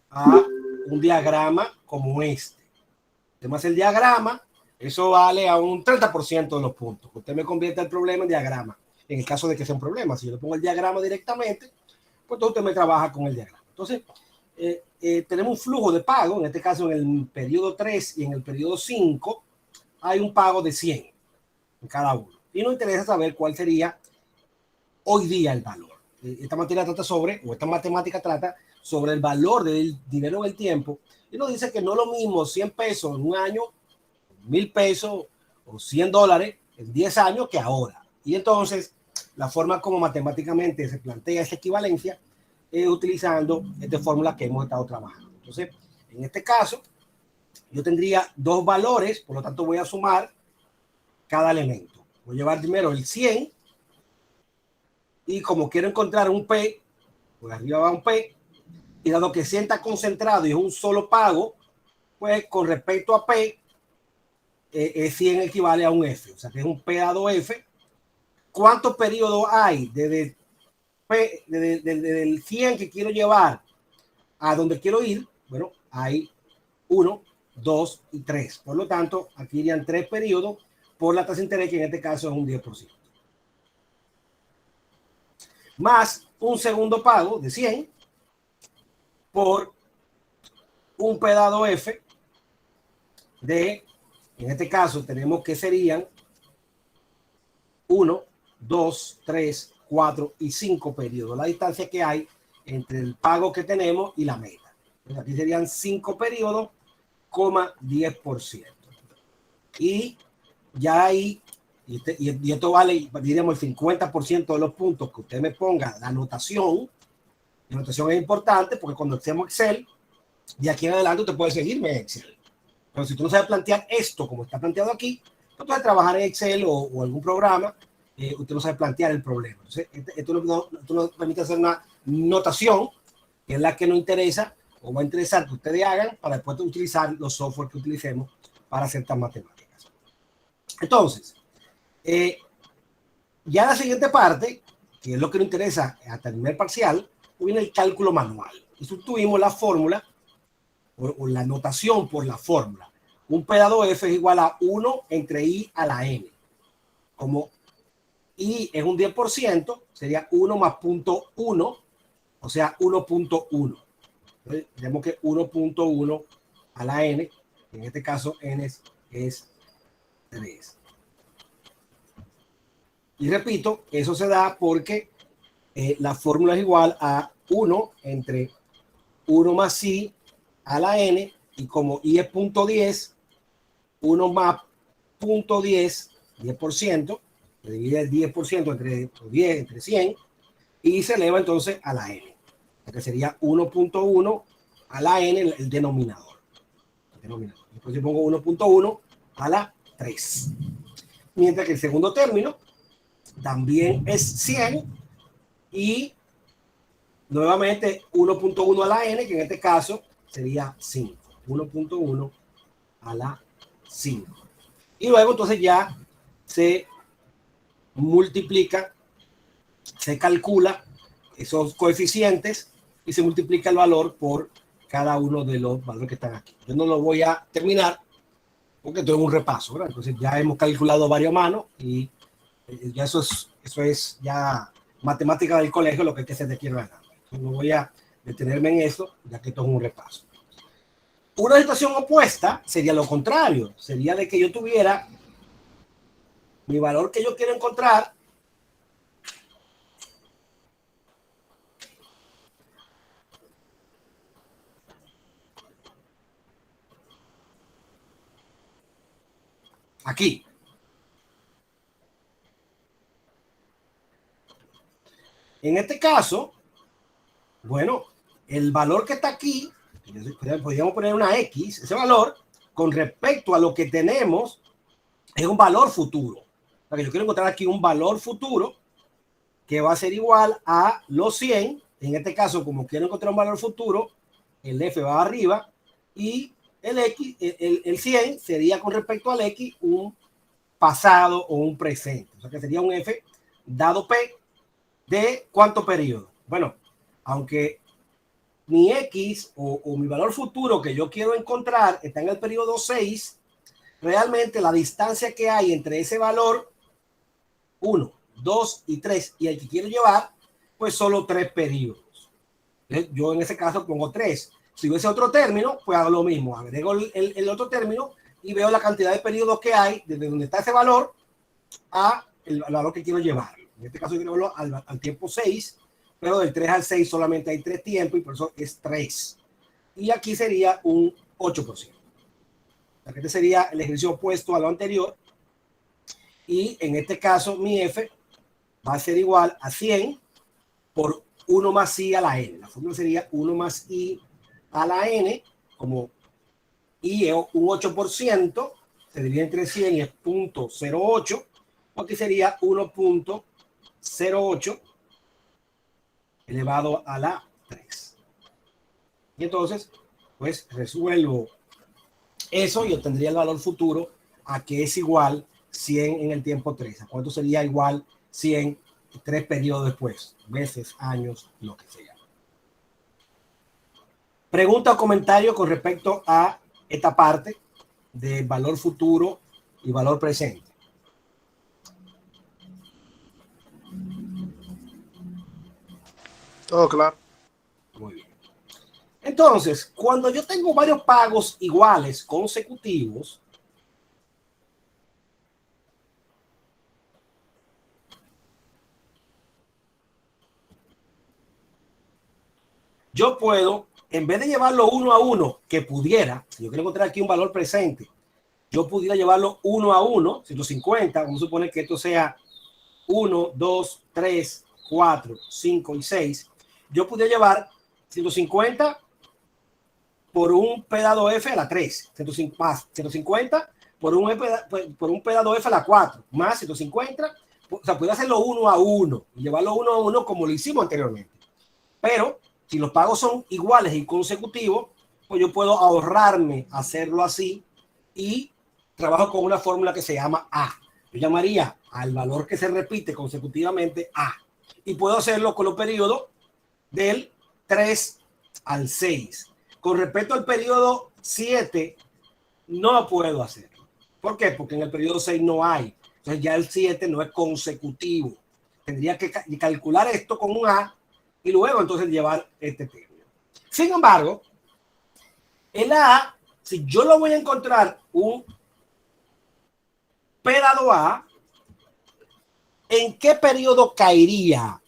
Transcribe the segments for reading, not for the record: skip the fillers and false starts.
a un diagrama como este. Usted me hace el diagrama, eso vale a un 30% de los puntos. Usted me convierte el problema en diagrama, en el caso de que sea un problema. Si yo le pongo el diagrama directamente, pues usted me trabaja con el diagrama. Entonces, tenemos un flujo de pago, en este caso en el periodo 3 y en el periodo 5, hay un pago de 100 en cada uno. Y nos interesa saber cuál sería hoy día el valor. Esta materia trata sobre, o esta matemática trata sobre el valor del dinero en el tiempo. Y nos dice que no es lo mismo 100 pesos en un año, 1000 pesos o 100 dólares en 10 años que ahora. Y entonces, la forma como matemáticamente se plantea esa equivalencia es utilizando esta fórmula que hemos estado trabajando. Entonces, en este caso, yo tendría dos valores, por lo tanto voy a sumar cada elemento. Voy a llevar primero el 100 y como quiero encontrar un P, pues arriba va un P, y dado que 100 está concentrado y es un solo pago, pues con respecto a P, 100 equivale a un F, o sea que es un P dado F. ¿Cuántos periodos hay desde el 100 que quiero llevar a donde quiero ir? Bueno, hay 1, 2 y 3. Por lo tanto, aquí irían 3 periodos por la tasa de interés, que en este caso es un 10%. Más un segundo pago de 100 por un P dado F de, en este caso tenemos que serían 1, 2, 3, 4 y 5 periodos. La distancia que hay entre el pago que tenemos y la meta. Entonces aquí serían 5 periodos, 10%. Y ya ahí, y esto vale, diríamos, el 50% de los puntos que usted me ponga. La anotación es importante porque cuando hacemos Excel, de aquí en adelante usted puede seguirme en Excel. Pero si tú no sabes plantear esto como está planteado aquí, no puedes trabajar en Excel o algún programa, usted no sabe plantear el problema. Entonces, esto nos permite hacer una notación, que es la que nos interesa o va a interesar que ustedes hagan para después utilizar los software que utilicemos para hacer estas matemáticas. Entonces, ya la siguiente parte, que es lo que nos interesa hasta el nivel parcial, viene el cálculo manual. Y sustituimos la fórmula o la notación por la fórmula. Un P dado F es igual a 1 entre I a la N. Como I es un 10%, sería 1 más 0.1, o sea, 1.1. Tenemos que 1.1 a la N, en este caso N es 3. Y repito, eso se da porque la fórmula es igual a 1 entre 1 más I a la N, y como I es 0.10, 1 más 0.10, 10%, se divide el 10% entre 10, entre 100, y se eleva entonces a la N, que sería 1.1 a la N, el denominador. Después yo pongo 1.1 a la 3. Mientras que el segundo término también es 100 y nuevamente 1.1 a la N, que en este caso sería 5. 1.1 a la 5. Y luego entonces ya se multiplica, se calcula esos coeficientes y se multiplica el valor por cada uno de los valores que están aquí. Yo no lo voy a terminar porque esto es un repaso, ¿verdad? Entonces ya hemos calculado varios manos y ya eso es ya matemática del colegio, lo que se te quiere ganar. No voy a detenerme en eso, ya que esto es un repaso. Una situación opuesta sería lo contrario, sería de que yo tuviera mi valor que yo quiero encontrar aquí. En este caso, bueno, el valor que está aquí, podríamos poner una X, ese valor, con respecto a lo que tenemos, es un valor futuro. O sea, que yo quiero encontrar aquí un valor futuro que va a ser igual a los 100. En este caso, como quiero encontrar un valor futuro, el F va arriba y el X, el 100 sería con respecto al X un pasado o un presente. O sea, que sería un F dado P de ¿cuánto periodo? Bueno, aunque mi X o mi valor futuro que yo quiero encontrar está en el periodo 6, realmente la distancia que hay entre ese valor 1, 2 y 3 y el que quiero llevar, pues solo 3 periodos. Yo en ese caso pongo 3. Si hubiese otro término, pues hago lo mismo. Agrego el otro término y veo la cantidad de periodos que hay desde donde está ese valor a el valor que quiero llevar. En este caso yo quiero llevarlo al tiempo 6, pero del 3 al 6 solamente hay 3 tiempos y por eso es 3. Y aquí sería un 8%. O sea, que este sería el ejercicio opuesto a lo anterior. Y en este caso mi F va a ser igual a 100 por 1 más I a la N. La fórmula sería 1 más I a la N, como I es un 8%, se divide entre 100 y es 0.08, aquí sería 1.08 elevado a la 3. Y entonces, pues resuelvo eso y obtendría el valor futuro a que es igual 100 en el tiempo 3. ¿A cuánto sería igual 100 3 periodos después? Meses, años, lo que sea. Pregunta o comentario con respecto a esta parte de valor futuro y valor presente. Todo claro. Muy bien. Entonces, cuando yo tengo varios pagos iguales consecutivos, yo puedo, en vez de llevarlo 1 a 1, que pudiera, si yo quiero encontrar aquí un valor presente, yo pudiera llevarlo 1 a 1, 150, vamos a suponer que esto sea 1, 2, 3, 4, 5 y 6. Yo pudiera llevar 150 por un P dado F a la 3, más 150 por un P dado F a la 4, más 150. O sea, puedo hacerlo 1 a 1 y llevarlo 1 a 1 como lo hicimos anteriormente. Pero si los pagos son iguales y consecutivos, pues yo puedo ahorrarme hacerlo así y trabajo con una fórmula que se llama A. Yo llamaría al valor que se repite consecutivamente A. Y puedo hacerlo con los periodos del 3 al 6. Con respecto al periodo 7, no puedo hacerlo. ¿Por qué? Porque en el periodo 6 no hay. Entonces ya el 7 no es consecutivo. Tendría que calcular esto con un A y luego entonces llevar este término. Sin embargo, el A, si yo lo voy a encontrar un P dado A, ¿en qué periodo caería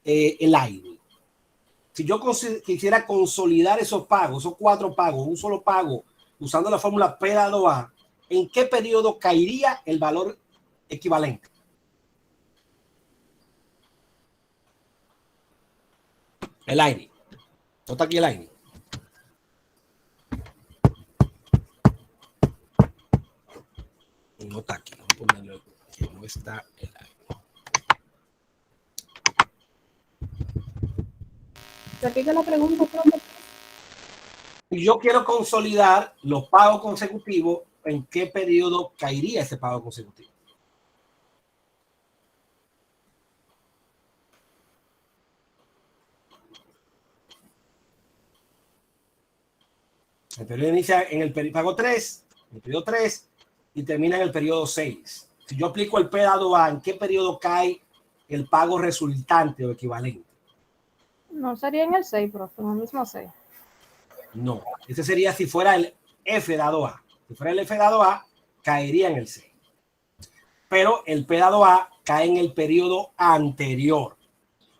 el aire? Si yo quisiera consolidar esos pagos, esos 4 pagos, un solo pago, usando la fórmula P dado A, ¿en qué periodo caería el valor equivalente? El aire. ¿No está aquí el aire? No está aquí. Vamos a ponerlo que no está el aire. Repite la pregunta, Si yo quiero consolidar los pagos consecutivos, ¿en qué periodo caería ese pago consecutivo? El periodo inicia en el pago 3, el periodo 3 y termina en el periodo 6. Si yo aplico el P dado A, ¿en qué periodo cae el pago resultante o equivalente? no sería en el 6, profe, en el mismo 6. No, ese sería si fuera el F dado A. Si fuera el F dado A, caería en el 6. Pero el P dado A cae en el periodo anterior.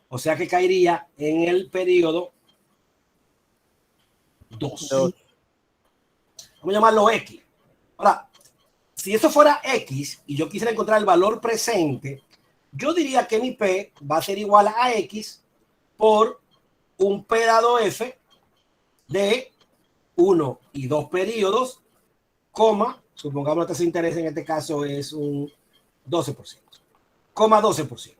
O sea que caería en el periodo 2. Vamos a llamarlo X. Ahora, si eso fuera X y yo quisiera encontrar el valor presente, yo diría que mi P va a ser igual a X por un P dado F de 1 y 2 periodos, coma, supongamos que ese interés en este caso es un 12%, coma 12%.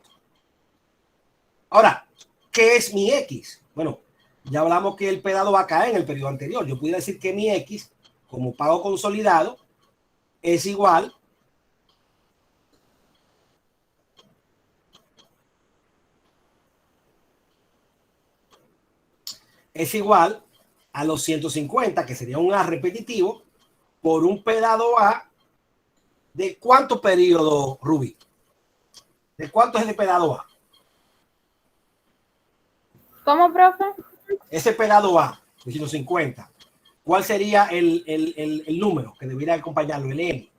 Ahora, ¿qué es mi X? Bueno, ya hablamos que el P dado va a caer en el periodo anterior. Yo pudiera decir que mi X, como pago consolidado, es igual es igual a los 150, que sería un A repetitivo, por un P dado A de ¿cuánto periodo, Rubí? ¿De cuánto es el P dado A? ¿Cómo, profe? Ese P dado A de 150, ¿cuál sería el número que debería acompañarlo? El N.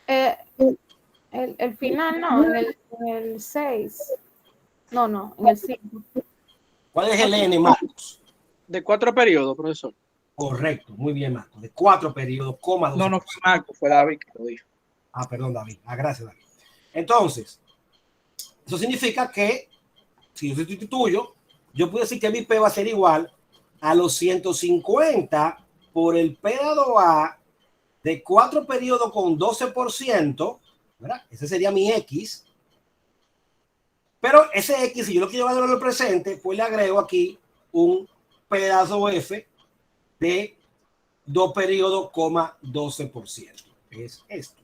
Eh, el final, no, en el 6. No, en el 5. ¿Cuál es el N, Marcos? De 4 periodos, profesor. Correcto, muy bien, Marcos. De 4 periodos, coma 12. No fue Marco, fue David que lo dijo. Ah, perdón, David. Ah, gracias, David. Entonces, eso significa que si yo sustituyo, yo puedo decir que mi P va a ser igual a los 150 por el P dado A de 4 periodos con 12%, ¿verdad? Ese sería mi X. Pero ese X, si yo lo quiero llevar en el presente, pues le agrego aquí un pedazo F de 2 periodos, 12%. Es esto.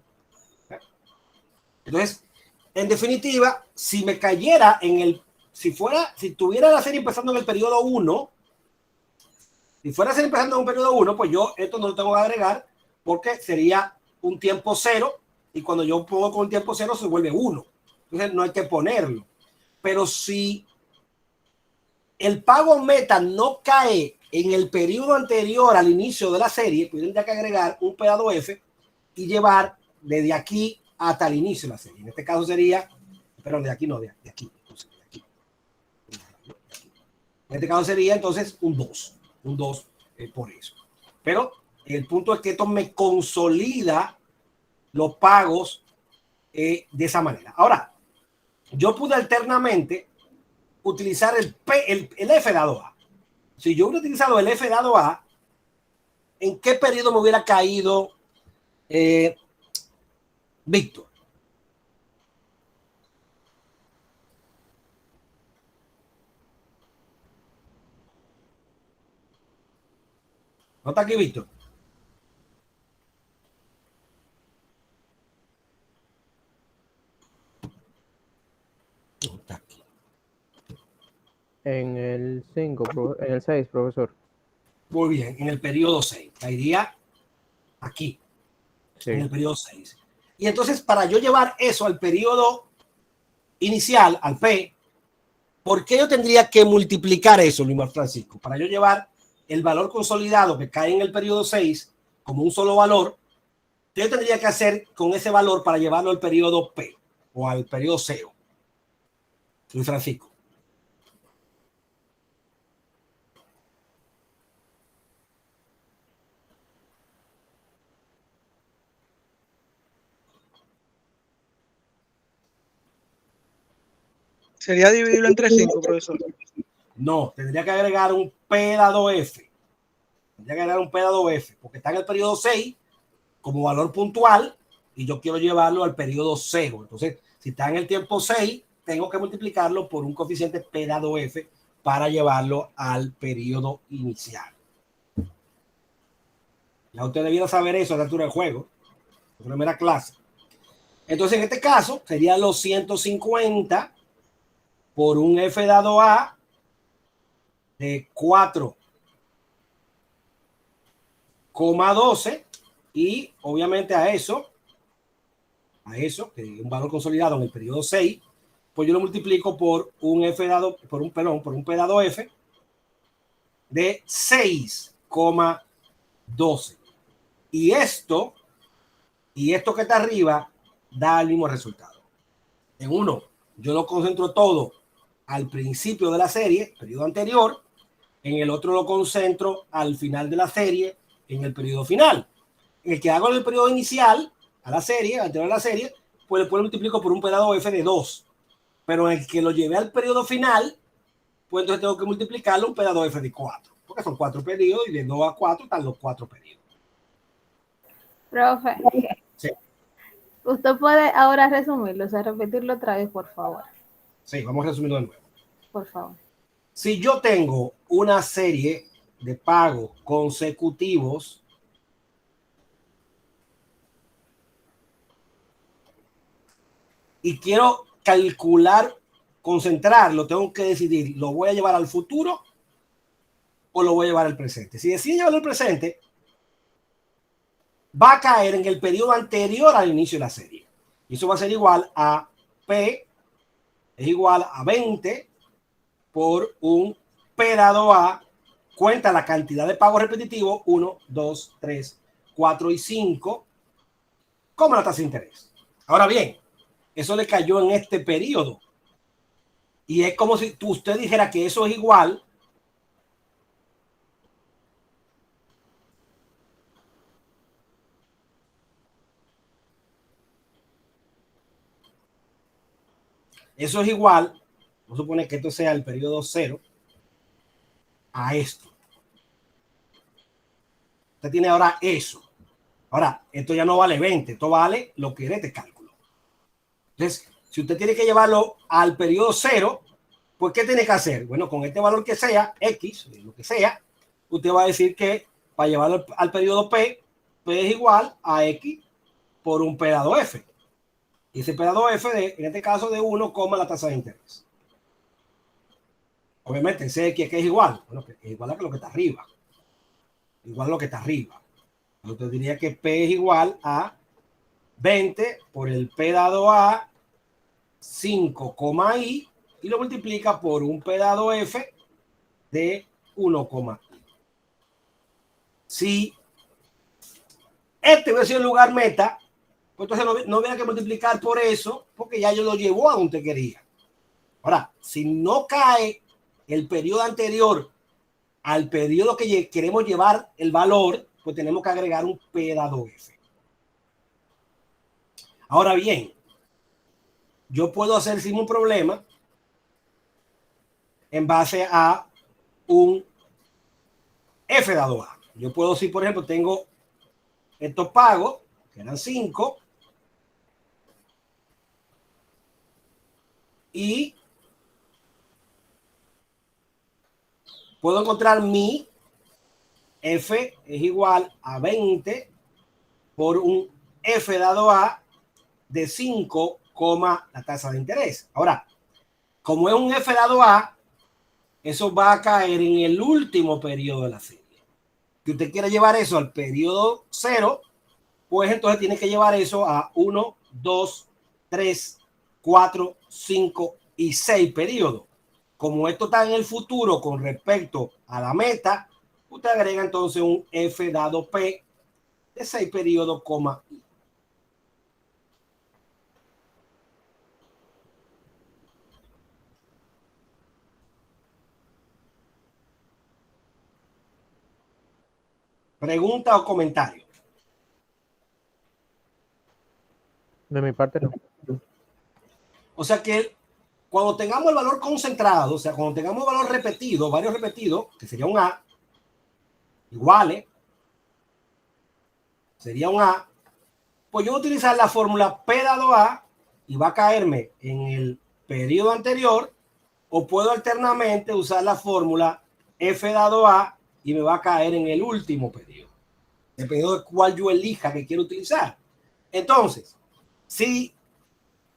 Entonces, en definitiva, si me cayera si tuviera la serie empezando en el periodo 1, si fuera a ser empezando en un periodo 1, pues yo esto no lo tengo que agregar porque sería un tiempo 0 y cuando yo pongo con el tiempo 0 se vuelve 1. Entonces no hay que ponerlo. Pero si el pago meta no cae en el periodo anterior al inicio de la serie, pues tendría que agregar un pedazo F y llevar desde aquí hasta el inicio de la serie. En este caso sería, perdón, de aquí no, de aquí. Entonces, de aquí. En este caso sería entonces un 2 por eso. Pero el punto es que esto me consolida los pagos de esa manera. Ahora, yo pude alternamente utilizar el F dado A. Si yo hubiera utilizado el F dado A, ¿en qué periodo me hubiera caído Víctor? ¿No está aquí Víctor? No está aquí. En el 5, en el 6, profesor. Muy bien, en el periodo 6. Caería aquí, Sí. en el periodo 6. Y entonces, para yo llevar eso al periodo inicial, al P, ¿por qué yo tendría que multiplicar eso, Luis Francisco? Para yo llevar el valor consolidado que cae en el periodo 6 como un solo valor, ¿qué yo tendría que hacer con ese valor para llevarlo al periodo P o al periodo 0? Luis Francisco. Sería dividirlo entre 5, profesor. No, tendría que agregar un P dado F. Tendría que agregar un P dado F, porque está en el periodo 6 como valor puntual y yo quiero llevarlo al periodo 0. Entonces, si está en el tiempo 6, tengo que multiplicarlo por un coeficiente P dado F para llevarlo al periodo inicial. Ya usted debiera saber eso a la altura del juego. Es una mera clase. Entonces, en este caso, serían los 150 por un F dado A de 4,12 y obviamente a eso, que es un valor consolidado en el periodo 6, pues yo lo multiplico por un F dado, por un P dado F de 6,12. Y esto que está arriba da el mismo resultado. En uno, yo lo concentro todo al principio de la serie, periodo anterior. En el otro lo concentro al final de la serie, en el periodo final. En el que hago en el periodo inicial, a la serie, anterior a la serie, pues después lo multiplico por un pedazo F de 2. Pero en el que lo llevé al periodo final, pues entonces tengo que multiplicarlo un pedazo F de 4. Porque son 4 periodos y de 2 a 4 están los 4 periodos. Profe, Sí. usted puede ahora resumirlo, o sea, repetirlo otra vez, por favor. Sí, vamos a resumirlo de nuevo. Por favor. Si yo tengo una serie de pagos consecutivos y quiero calcular concentrarlo, tengo que decidir, ¿lo voy a llevar al futuro o lo voy a llevar al presente? Si decido llevarlo al presente, va a caer en el periodo anterior al inicio de la serie. Y eso va a ser igual a P es igual a 20 por un P dado A, cuenta la cantidad de pagos repetitivos, 1, 2, 3, 4 y 5, como la tasa de interés. Ahora bien, eso le cayó en este periodo. Y es como si usted dijera que eso es igual vamos a suponer que esto sea el periodo 0 a esto. Usted tiene ahora eso. Ahora, esto ya no vale 20, esto vale lo que era este cálculo. Entonces, si usted tiene que llevarlo al periodo 0, pues ¿qué tiene que hacer? Bueno, con este valor que sea, X, lo que sea, usted va a decir que para llevarlo al periodo P, P es igual a X por un P dado F. Y ese P dado F, en este caso, de 1, la tasa de interés. Obviamente, ese X que es igual. Bueno, que es igual a lo que está arriba. Igual a lo que está arriba. Usted diría que P es igual a 20 por el P dado A 5, I y lo multiplica por un P dado F de 1, I. Si este hubiera sido el lugar meta, pues entonces no hubiera que multiplicar por eso, porque ya yo lo llevó a donde quería. Ahora, si no cae el periodo anterior al periodo que queremos llevar el valor, pues tenemos que agregar un P dado F. Ahora bien, yo puedo hacer sin un problema en base a un F dado A. Yo puedo, si por ejemplo tengo estos pagos, que eran 5, y puedo encontrar mi F es igual a 20 por un F dado A de 5, la tasa de interés. Ahora, como es un F dado A, eso va a caer en el último periodo de la serie. Si usted quiere llevar eso al periodo 0, pues entonces tiene que llevar eso a 1, 2, 3, 4, 5 y 6 periodos. Como esto está en el futuro con respecto a la meta, usted agrega entonces un F dado P de 6 periodos, I. Pregunta o comentario. De mi parte no. O sea que cuando tengamos el valor concentrado, o sea, cuando tengamos el valor repetido, varios repetidos, que sería un A, iguales, sería un A, pues yo voy a utilizar la fórmula P dado A y va a caerme en el periodo anterior, o puedo alternamente usar la fórmula F dado A y me va a caer en el último periodo, dependiendo de cuál yo elija que quiero utilizar. Entonces, si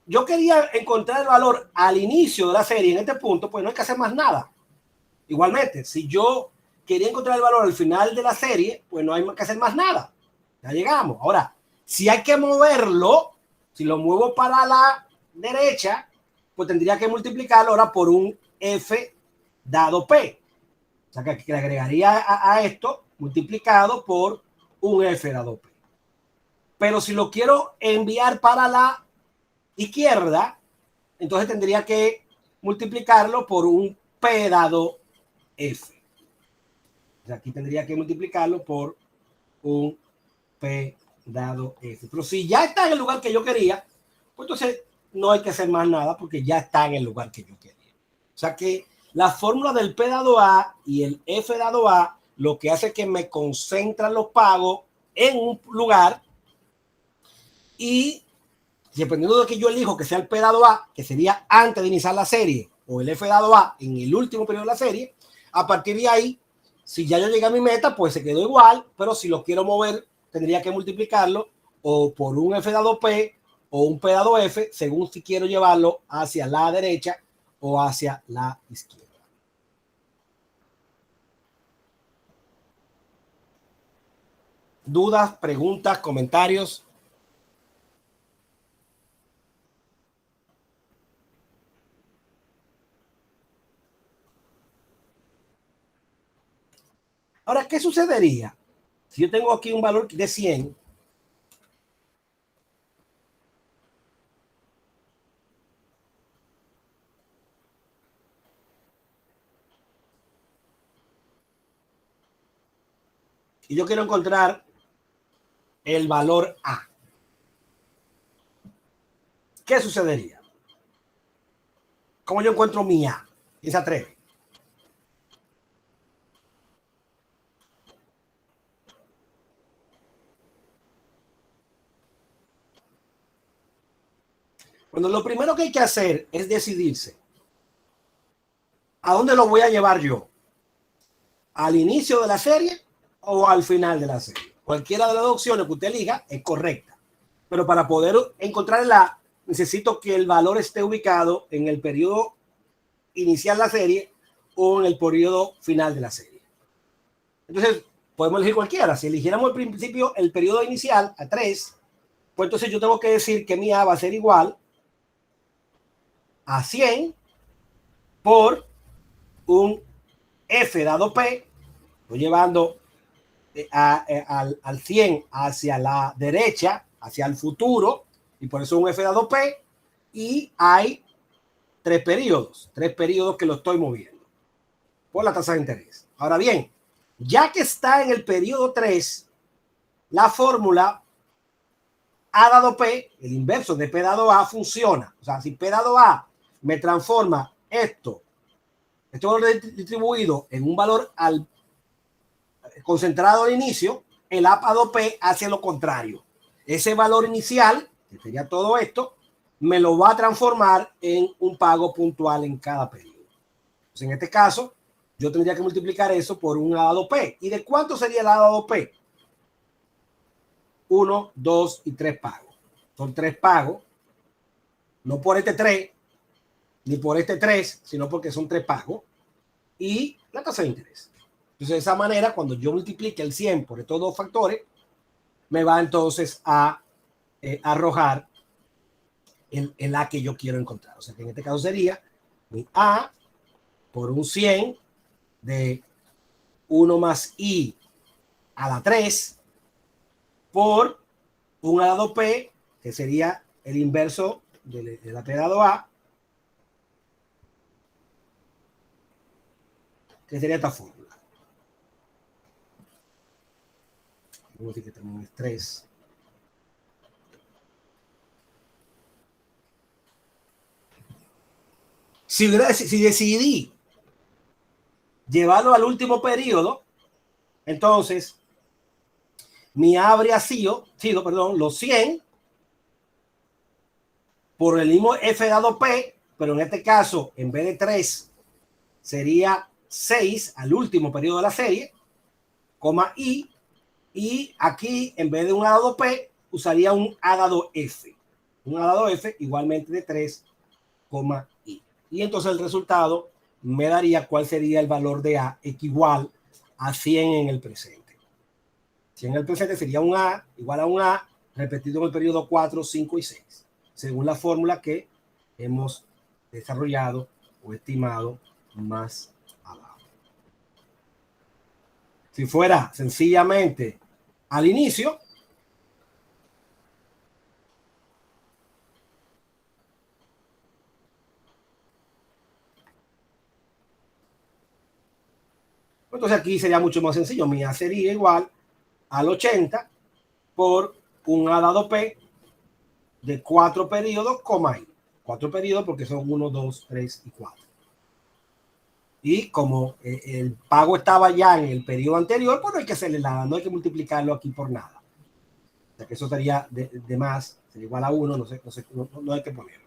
yo quería encontrar el valor al inicio de la serie en este punto, pues no hay que hacer más nada. Igualmente, si yo quería encontrar el valor al final de la serie, pues no hay que hacer más nada. Ya llegamos. Ahora, si hay que moverlo, si lo muevo para la derecha, pues tendría que multiplicarlo ahora por un F dado P. O sea, que le agregaría a esto multiplicado por un F dado P. Pero si lo quiero enviar para la izquierda, entonces tendría que multiplicarlo por un P dado F. O sea, aquí tendría que multiplicarlo por un P dado F. Pero si ya está en el lugar que yo quería, pues entonces no hay que hacer más nada porque ya está en el lugar que yo quería. O sea que la fórmula del P dado A y el F dado A lo que hace es que me concentran los pagos en un lugar, y dependiendo de que yo elijo que sea el P dado A, que sería antes de iniciar la serie, o el F dado A en el último periodo de la serie, a partir de ahí, si ya yo llegué a mi meta, pues se quedó igual, pero si lo quiero mover, tendría que multiplicarlo o por un F dado P o un P dado F, según si quiero llevarlo hacia la derecha o hacia la izquierda. ¿Dudas, preguntas, comentarios? Ahora, ¿qué sucedería si yo tengo aquí un valor de 100? Y yo quiero encontrar el valor A. ¿Qué sucedería? ¿Cómo yo encuentro mi A? ¿Quién se atreve? Cuando lo primero que hay que hacer es decidirse ¿a dónde lo voy a llevar yo? ¿Al inicio de la serie o al final de la serie? Cualquiera de las dos opciones que usted elija es correcta. Pero para poder encontrar la, necesito que el valor esté ubicado en el periodo inicial de la serie o en el periodo final de la serie. Entonces, podemos elegir cualquiera. Si eligiéramos al principio el periodo inicial a 3, pues entonces yo tengo que decir que mi A va a ser igual a 100 por un F dado P, estoy llevando al 100 hacia la derecha, hacia el futuro, y por eso un F dado P, y hay tres periodos que lo estoy moviendo por la tasa de interés. Ahora bien, ya que está en el periodo 3, la fórmula A dado P, el inverso de P dado A, funciona. O sea, si P dado A me transforma esto valor distribuido en un valor al concentrado al inicio, el A dado P hace lo contrario. Ese valor inicial, que sería todo esto, me lo va a transformar en un pago puntual en cada periodo. Entonces, en este caso, yo tendría que multiplicar eso por un A dado P. ¿Y de cuánto sería el A dado P? 1, 2 y 3 pagos. Son 3 pagos, no por este 3, ni por este 3, sino porque son 3 pagos. Y la tasa de interés. Entonces, de esa manera, cuando yo multiplique el 100 por estos dos factores, me va entonces a arrojar el A que yo quiero encontrar. O sea, que en este caso sería mi A por un 100 de 1 más I a la 3 por un A dado P, que sería el inverso de la P dado A, que sería esta fórmula. Vamos a decir que también es 3. Si decidí llevarlo al último periodo, entonces mi A habría sido los 100 por el mismo F dado P, pero en este caso, en vez de 3, sería 6 al último periodo de la serie, coma I, y aquí, en vez de un A dado P, usaría un A dado F. Un A dado F igualmente de 3, I. Y entonces el resultado me daría cuál sería el valor de A igual a 100 en el presente. 100 en el presente sería un A igual a un A repetido en el periodo 4, 5 y 6, según la fórmula que hemos desarrollado o estimado más abajo. Si fuera sencillamente al inicio, entonces aquí sería mucho más sencillo. Mi A sería igual al 80 por un A dado P de 4 periodos, coma I. 4 periodos porque son 1, 2, 3 y 4. Y como el pago estaba ya en el periodo anterior, pues no hay que hacerle nada, no hay que multiplicarlo aquí por nada. O sea que eso sería de más, sería igual a 1, no hay que ponerlo.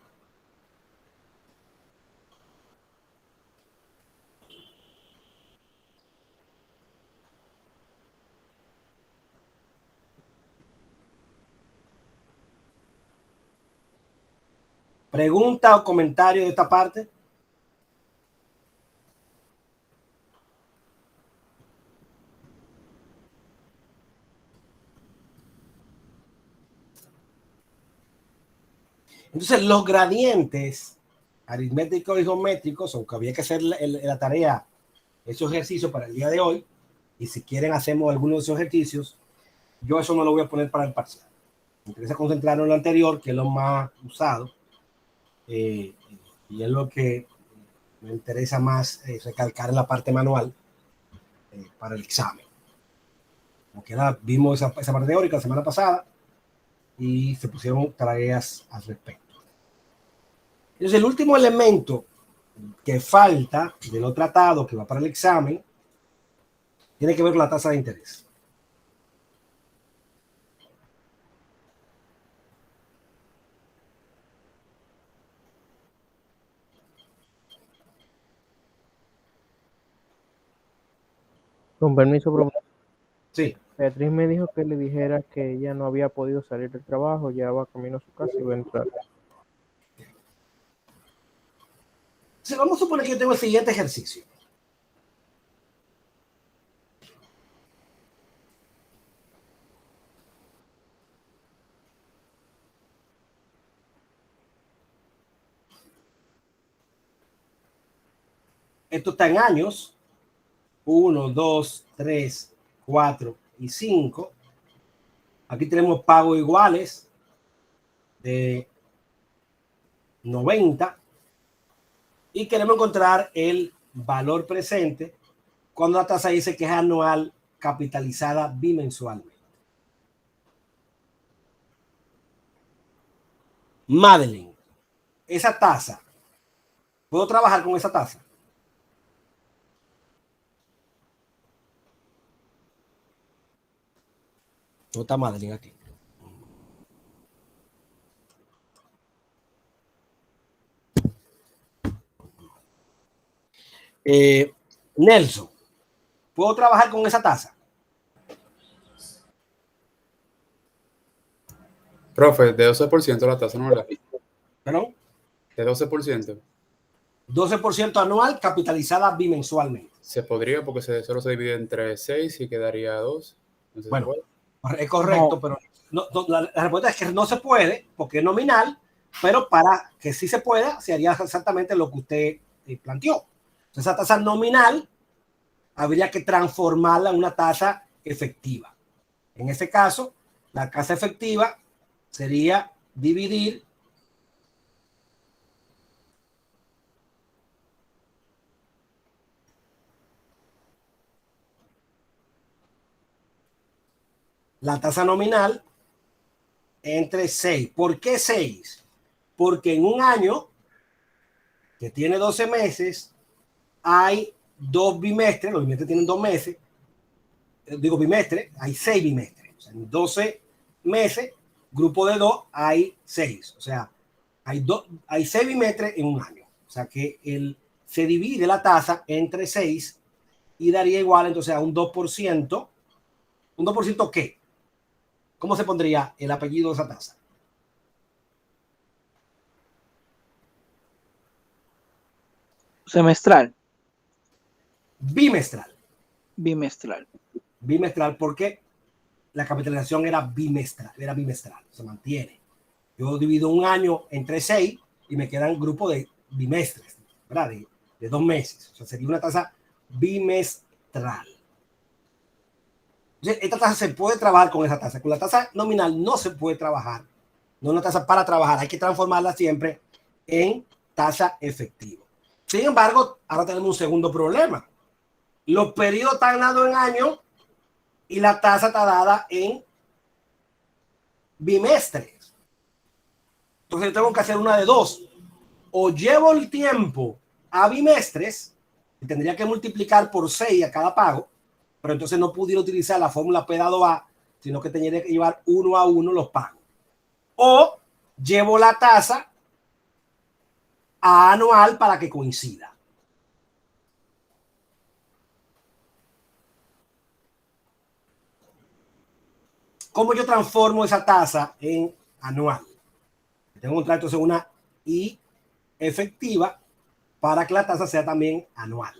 ¿Pregunta o comentario de esta parte? Entonces, los gradientes aritméticos y geométricos, aunque había que hacer la tarea, esos ejercicios para el día de hoy, y si quieren hacemos algunos de esos ejercicios, yo eso no lo voy a poner para el parcial. Me interesa concentrarnos en lo anterior, que es lo más usado, y es lo que me interesa más recalcar en la parte manual para el examen. Como que vimos esa parte teórica la semana pasada y se pusieron tareas al respecto. Entonces, el último elemento que falta de lo tratado, que va para el examen, tiene que ver con la tasa de interés. Con permiso, profesor. Sí. Beatriz me dijo que le dijera que ella no había podido salir del trabajo, ya va camino a su casa y va a entrar. Sí, vamos a suponer que yo tengo el siguiente ejercicio. Esto está en años. 1, 2, 3, 4 y 5. Aquí tenemos pagos iguales de 90. Y queremos encontrar el valor presente cuando la tasa dice que es anual capitalizada bimensualmente. Madeline, esa tasa, ¿puedo trabajar con esa tasa? No está Madeline aquí. Nelson, ¿puedo trabajar con esa tasa? Profe, de 12% la tasa anual. ¿Perdón? De 12%. 12% anual capitalizada bimensualmente. Se podría porque solo se divide entre 6 y quedaría 2. No sé, bueno, es correcto, no. Pero la respuesta es que no se puede porque es nominal, pero para que sí se pueda, se haría exactamente lo que usted planteó. Esa tasa nominal habría que transformarla en una tasa efectiva. En ese caso, la tasa efectiva sería dividir la tasa nominal entre 6. ¿Por qué 6? Porque en un año que tiene 12 meses, hay 2 bimestres, los bimestres tienen 2 meses, digo bimestre, hay 6 bimestres. O sea, en 12 meses, grupo de 2, hay 6. O sea, hay 6 bimestres en un año. O sea que se divide la tasa entre 6 y daría igual entonces a un 2%. ¿Un 2% qué? ¿Cómo se pondría el apellido de esa tasa? Semestral. Bimestral. Bimestral. Bimestral porque la capitalización era bimestral, se mantiene. Yo divido un año entre 6 y me quedan grupos de bimestres, ¿verdad? De 2 meses. O sea, sería una tasa bimestral. Entonces, esta tasa se puede trabajar con esa tasa. Con la tasa nominal no se puede trabajar. No es una tasa para trabajar. Hay que transformarla siempre en tasa efectiva. Sin embargo, ahora tenemos un segundo problema. Los periodos están dados en años y la tasa está dada en bimestres. Entonces tengo que hacer una de dos. O llevo el tiempo a bimestres, y tendría que multiplicar por 6 a cada pago, pero entonces no pudiera utilizar la fórmula P dado A, sino que tendría que llevar 1 a 1 los pagos. O llevo la tasa a anual para que coincida. ¿Cómo yo transformo esa tasa en anual? Tengo que entrar entonces una I efectiva para que la tasa sea también anual.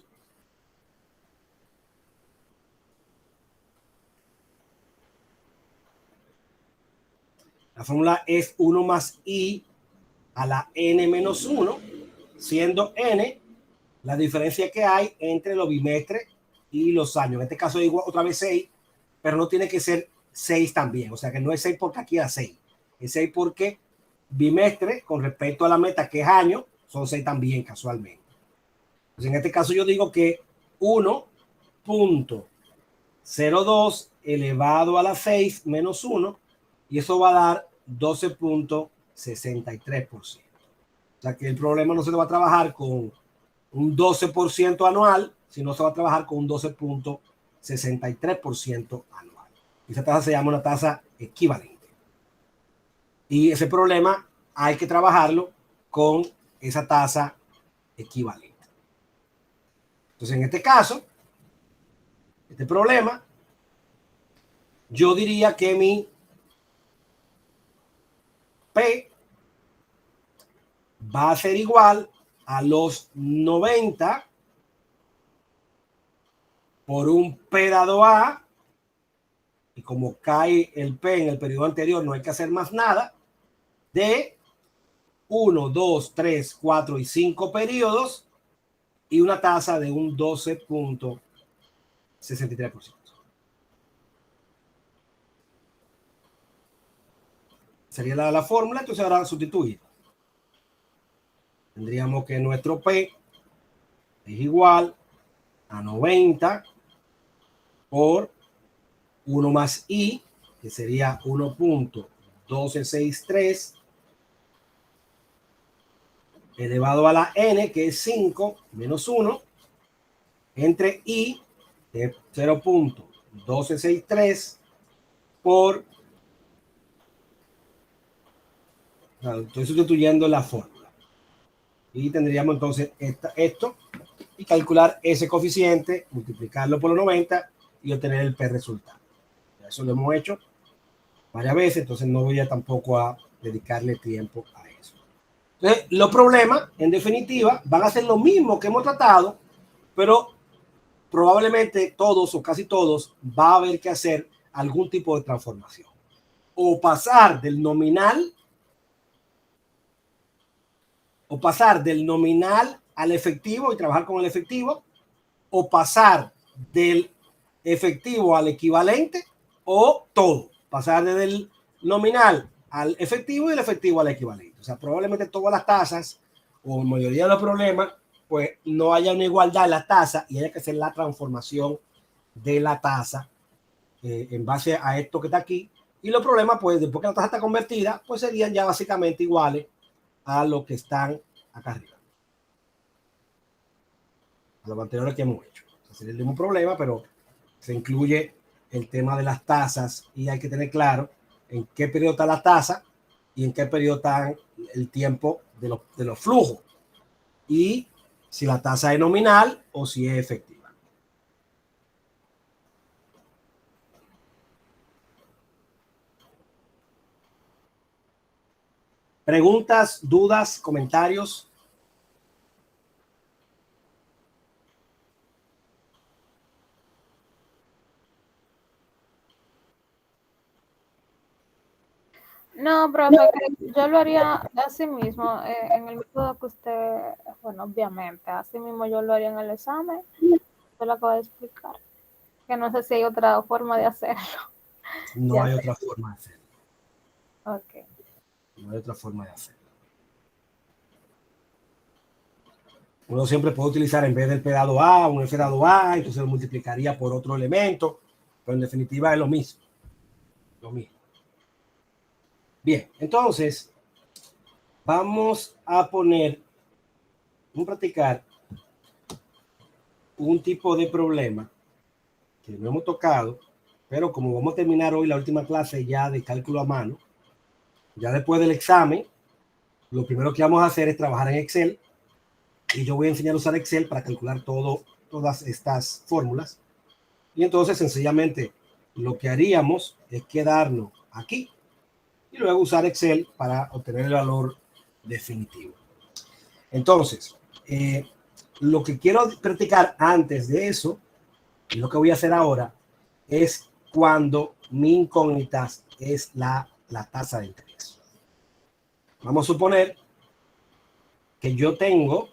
La fórmula es 1 más I a la n menos 1, siendo n la diferencia que hay entre los bimestres y los años. En este caso igual otra vez 6, pero no tiene que ser 6 también. O sea que no es 6 porque aquí era 6. Es 6 porque bimestre con respecto a la meta que es año son 6 también casualmente. Entonces en este caso yo digo que 1.02 elevado a la 6 menos 1 y eso va a dar 12.63%. O sea que el problema no se va a trabajar con un 12% anual, sino se va a trabajar con un 12.63% anual. Esa tasa se llama una tasa equivalente. Y ese problema hay que trabajarlo con esa tasa equivalente. Entonces, en este caso, este problema, yo diría que mi P va a ser igual a los 90 por un P dado A, y como cae el P en el periodo anterior, no hay que hacer más nada, de 1, 2, 3, 4 y 5 periodos y una tasa de un 12.63%. Sería la fórmula, entonces ahora sustituir. Tendríamos que nuestro P es igual a 90 por 1 más I, que sería 1.1263 elevado a la n, que es 5 menos 1, entre I de 0.1263 por... Estoy sustituyendo la fórmula. Y tendríamos entonces esto y calcular ese coeficiente, multiplicarlo por los 90 y obtener el P resultado. Eso lo hemos hecho varias veces, entonces no voy a tampoco a dedicarle tiempo a eso. Entonces, los problemas, en definitiva, van a ser lo mismo que hemos tratado, pero probablemente todos o casi todos va a haber que hacer algún tipo de transformación. O pasar del nominal al efectivo y trabajar con el efectivo, o pasar del efectivo al equivalente, o todo, pasar desde el nominal al efectivo y del efectivo al equivalente. O sea, probablemente todas las tasas o la mayoría de los problemas, pues no haya una igualdad en la tasa y haya que hacer la transformación de la tasa en base a esto que está aquí. Y los problemas, pues después que la tasa está convertida, pues serían ya básicamente iguales a los que están acá arriba, a los anteriores que hemos hecho. O sea, sería el mismo problema, pero se incluye el tema de las tasas y hay que tener claro en qué periodo está la tasa y en qué periodo está el tiempo de los flujos y si la tasa es nominal o si es efectiva. Preguntas, dudas, comentarios. No, profe, yo lo haría así mismo, en el método que usted, bueno, obviamente, así mismo yo lo haría en el examen, yo lo acabo de explicar, que no sé si hay otra forma de hacerlo. No hay otra forma de hacerlo. Ok. No hay otra forma de hacerlo. Uno siempre puede utilizar en vez del P dado A, un F dado A, entonces lo multiplicaría por otro elemento, pero en definitiva es lo mismo. Lo mismo. Bien, entonces vamos a practicar un tipo de problema que no hemos tocado, pero como vamos a terminar hoy la última clase ya de cálculo a mano, ya después del examen, lo primero que vamos a hacer es trabajar en Excel y yo voy a enseñar a usar Excel para calcular todas estas fórmulas. Y entonces sencillamente lo que haríamos es quedarnos aquí y luego usar Excel para obtener el valor definitivo. Entonces, lo que quiero practicar antes de eso, y lo que voy a hacer ahora, es cuando mi incógnita es la tasa de interés. Vamos a suponer que yo tengo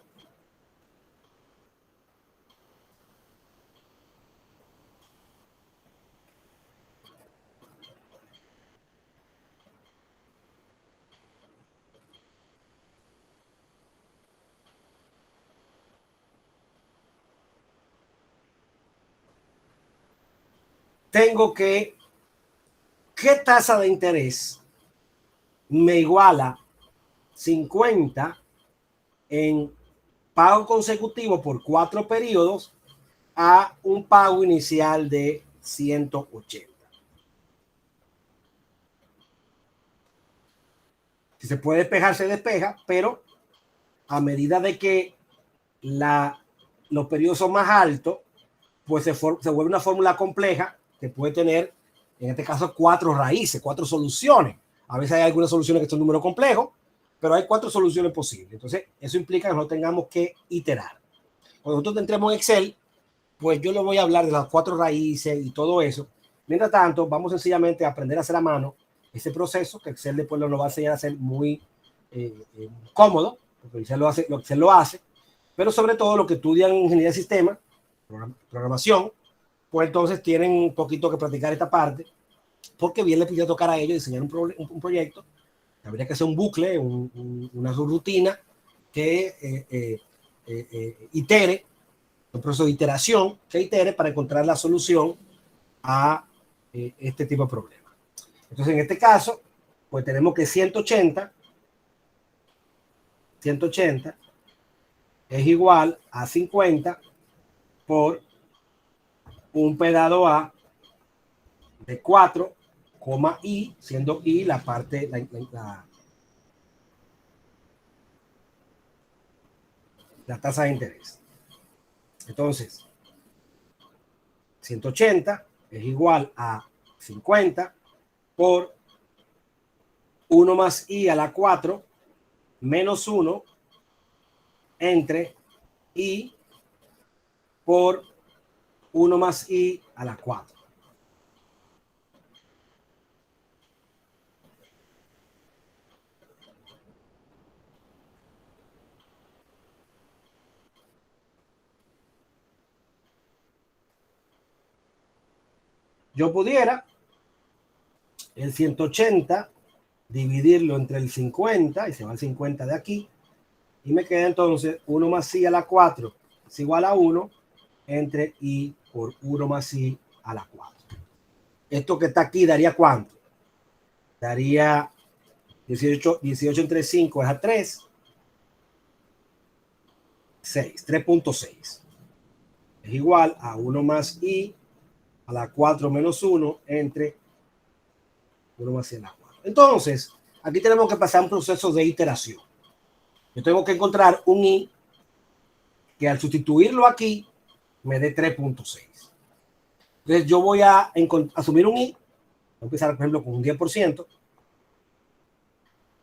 ¿qué tasa de interés me iguala 50 en pago consecutivo por 4 periodos a un pago inicial de 180? Si se puede despejar, se despeja, pero a medida de que los periodos son más altos, pues se vuelve una fórmula compleja que puede tener, en este caso, 4 raíces, 4 soluciones. A veces hay algunas soluciones que son números complejos, pero hay 4 soluciones posibles. Entonces, eso implica que no tengamos que iterar. Cuando nosotros entremos en Excel, pues yo le voy a hablar de las 4 raíces y todo eso. Mientras tanto, vamos sencillamente a aprender a hacer a mano ese proceso, que Excel después nos va a enseñar a hacer muy cómodo, porque Excel lo hace, pero sobre todo los que estudian ingeniería de sistemas, programación, pues entonces tienen un poquito que practicar esta parte, porque bien les podría tocar a ellos diseñar un proyecto. Habría que hacer un bucle, una subrutina que itere, un proceso de iteración que itere para encontrar la solución a este tipo de problemas. Entonces, en este caso, pues tenemos que 180 es igual a 50 por un P dado A de 4, I, siendo I la parte, la tasa de interés. Entonces, 180 es igual a 50 por 1 más I a la 4 menos 1 entre I por 1 más I a la 4. Yo pudiera el 180 dividirlo entre el 50 y se va el 50 de aquí y me queda entonces 1 más I a la 4 es igual a 1 entre I por 1 más I a la 4. Esto que está aquí daría ¿cuánto? Daría 18 entre 5 es a 3, 3.6 es igual a 1 más I a la 4 menos 1 entre 1 más I a la 4. Entonces, aquí tenemos que pasar un proceso de iteración. Yo tengo que encontrar un I que al sustituirlo aquí me dé 3.6. Entonces, yo voy a asumir un I, voy a empezar, por ejemplo, con un 10%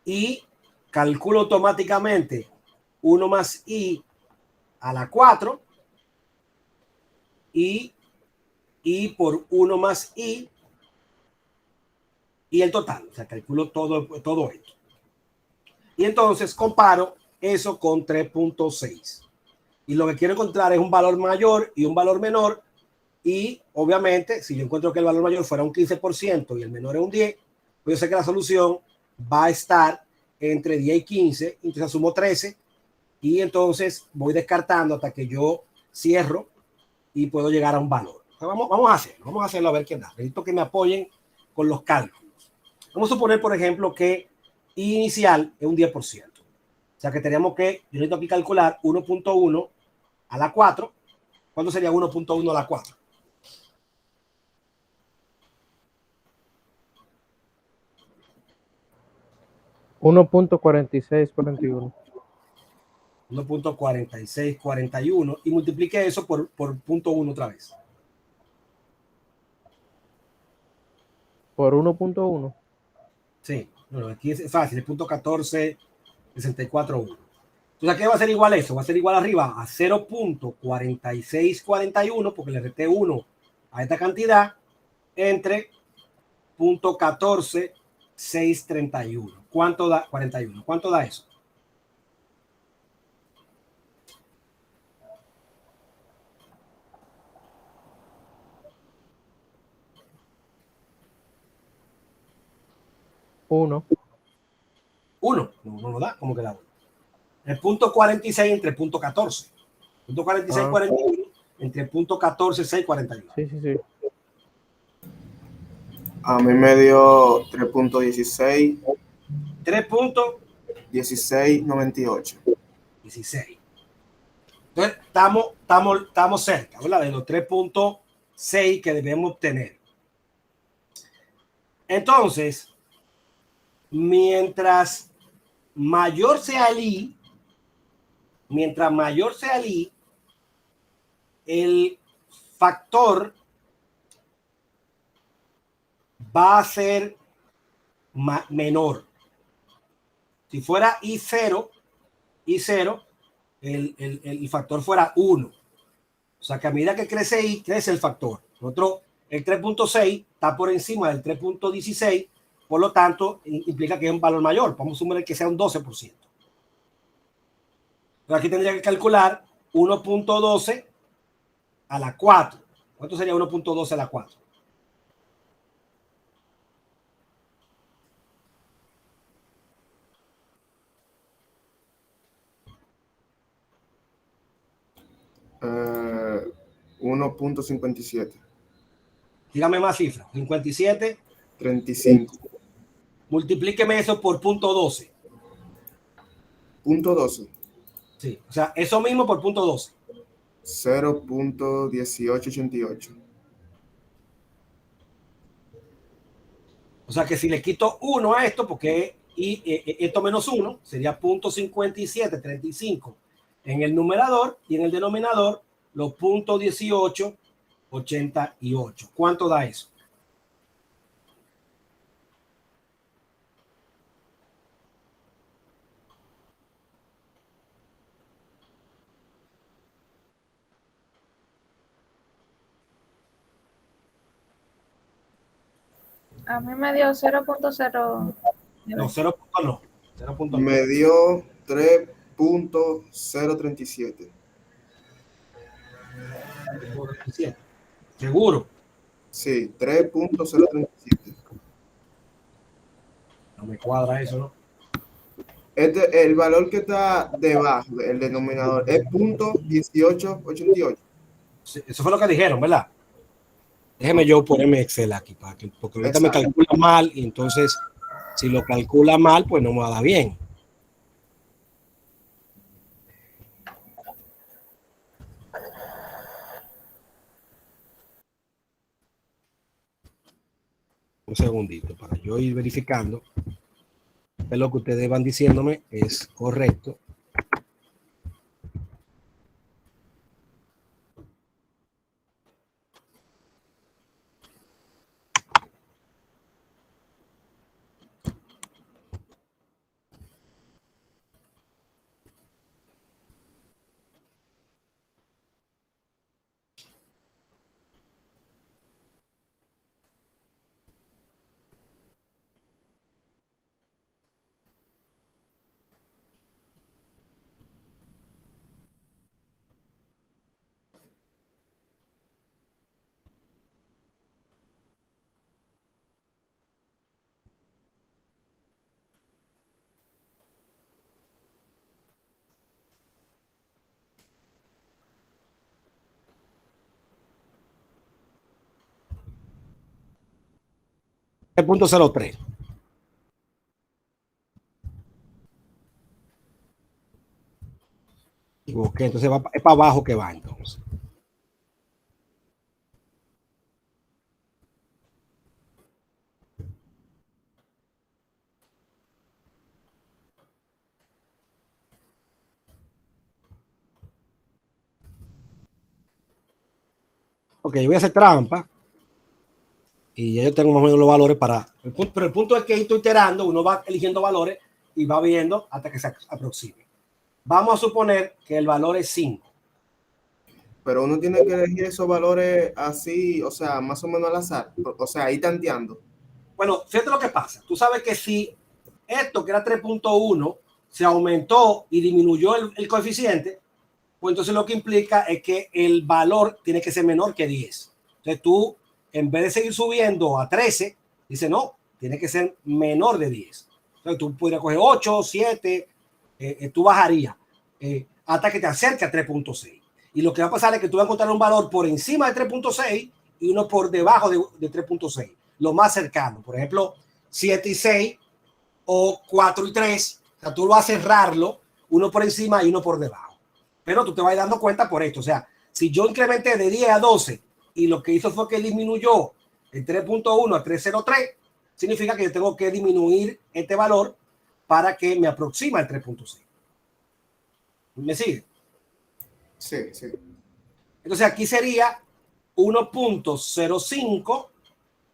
y calculo automáticamente 1 más I a la 4 y I por 1 más I y el total. O sea, calculo todo esto. Y entonces comparo eso con 3.6. Y lo que quiero encontrar es un valor mayor y un valor menor. Y obviamente, si yo encuentro que el valor mayor fuera un 15% y el menor es un 10, pues yo sé que la solución va a estar entre 10 y 15. Entonces asumo 13 y entonces voy descartando hasta que yo cierro y puedo llegar a un valor. O sea, vamos a hacerlo a ver qué da. Necesito que me apoyen con los cálculos. Vamos a suponer, por ejemplo, que I inicial es un 10%. O sea que teníamos que, yo necesito aquí calcular 1.1 a la 4. ¿Cuánto sería 1.1 a la 4? $1.4641. 1.4641 y multiplique eso por 0.1 otra vez. ¿Por 1.1? Sí, bueno, aquí es fácil, es 0.14641. Entonces, ¿a qué va a ser igual eso? Va a ser igual arriba a 0.4641 porque le resté 1 a esta cantidad entre 0.14631. ¿Cuánto da 41? ¿Cuánto da eso? 1. 1. No lo da, ¿cómo que da 1? El punto 46 entre punto 14. Punto 46, 41 entre punto 14, 6, 41. Sí. A mí me dio 3.16. 3.16. 16.98. Entonces, estamos cerca, ¿verdad? De los 3.6 que debemos obtener. Entonces, mientras mayor sea el I, el factor va a ser menor. Si fuera I0, el factor fuera 1. O sea que a medida que crece I, crece el factor. El 3.6 está por encima del 3.16, por lo tanto, implica que es un valor mayor. Vamos a suponer que sea un 12%. Pero aquí tendría que calcular 1.12 a la 4. ¿Cuánto sería 1.12 a la 4? Uh, 1.57. Dígame más cifras. 57. 35. Multiplíqueme eso por punto 12. Punto 12. Sí, o sea, eso mismo por punto 12. 0.1888. O sea que si le quito 1 a esto, porque esto menos 1 sería 0.5735 en el numerador, y en el denominador los 0.1888. ¿Cuánto da eso? A mí me dio 0.0. No, 0. No. 0.9. Me dio 3.037. ¿Seguro? Sí, 3.037. No me cuadra eso, ¿no? El valor que está debajo, el denominador, es 0.1888. Sí, eso fue lo que dijeron, ¿verdad? Déjeme yo ponerme Excel aquí, porque ahorita me calcula mal, y entonces, si lo calcula mal, pues no me va a dar bien. Un segundito para yo ir verificando que lo que ustedes van diciéndome es correcto. El punto 03. Ok, entonces es para abajo que va entonces. Ok, yo voy a hacer trampa. Y ya yo tengo más o menos los valores pero el punto es que estoy iterando, uno va eligiendo valores y va viendo hasta que se aproxime. Vamos a suponer que el valor es 5. Pero uno tiene que elegir esos valores así, o sea, más o menos al azar. O sea, ahí tanteando. Bueno, fíjate lo que pasa. Tú sabes que si esto, que era 3.1, se aumentó y disminuyó el coeficiente, pues entonces lo que implica es que el valor tiene que ser menor que 10. Entonces tú, en vez de seguir subiendo a 13, dices, no, tiene que ser menor de 10. Entonces tú podrías coger 8, 7, tú bajarías hasta que te acerques a 3.6. Y lo que va a pasar es que tú vas a encontrar un valor por encima de 3.6 y uno por debajo de 3.6, lo más cercano. Por ejemplo, 7 y 6 o 4 y 3. O sea, tú vas a cerrarlo, uno por encima y uno por debajo. Pero tú te vas dando cuenta por esto. O sea, si yo incrementé de 10 a 12 y lo que hizo fue que disminuyó el 3.1 a 3.03, significa que yo tengo que disminuir este valor para que me aproxime al 3.6. ¿Me sigue? Sí, sí. Entonces aquí sería 1.05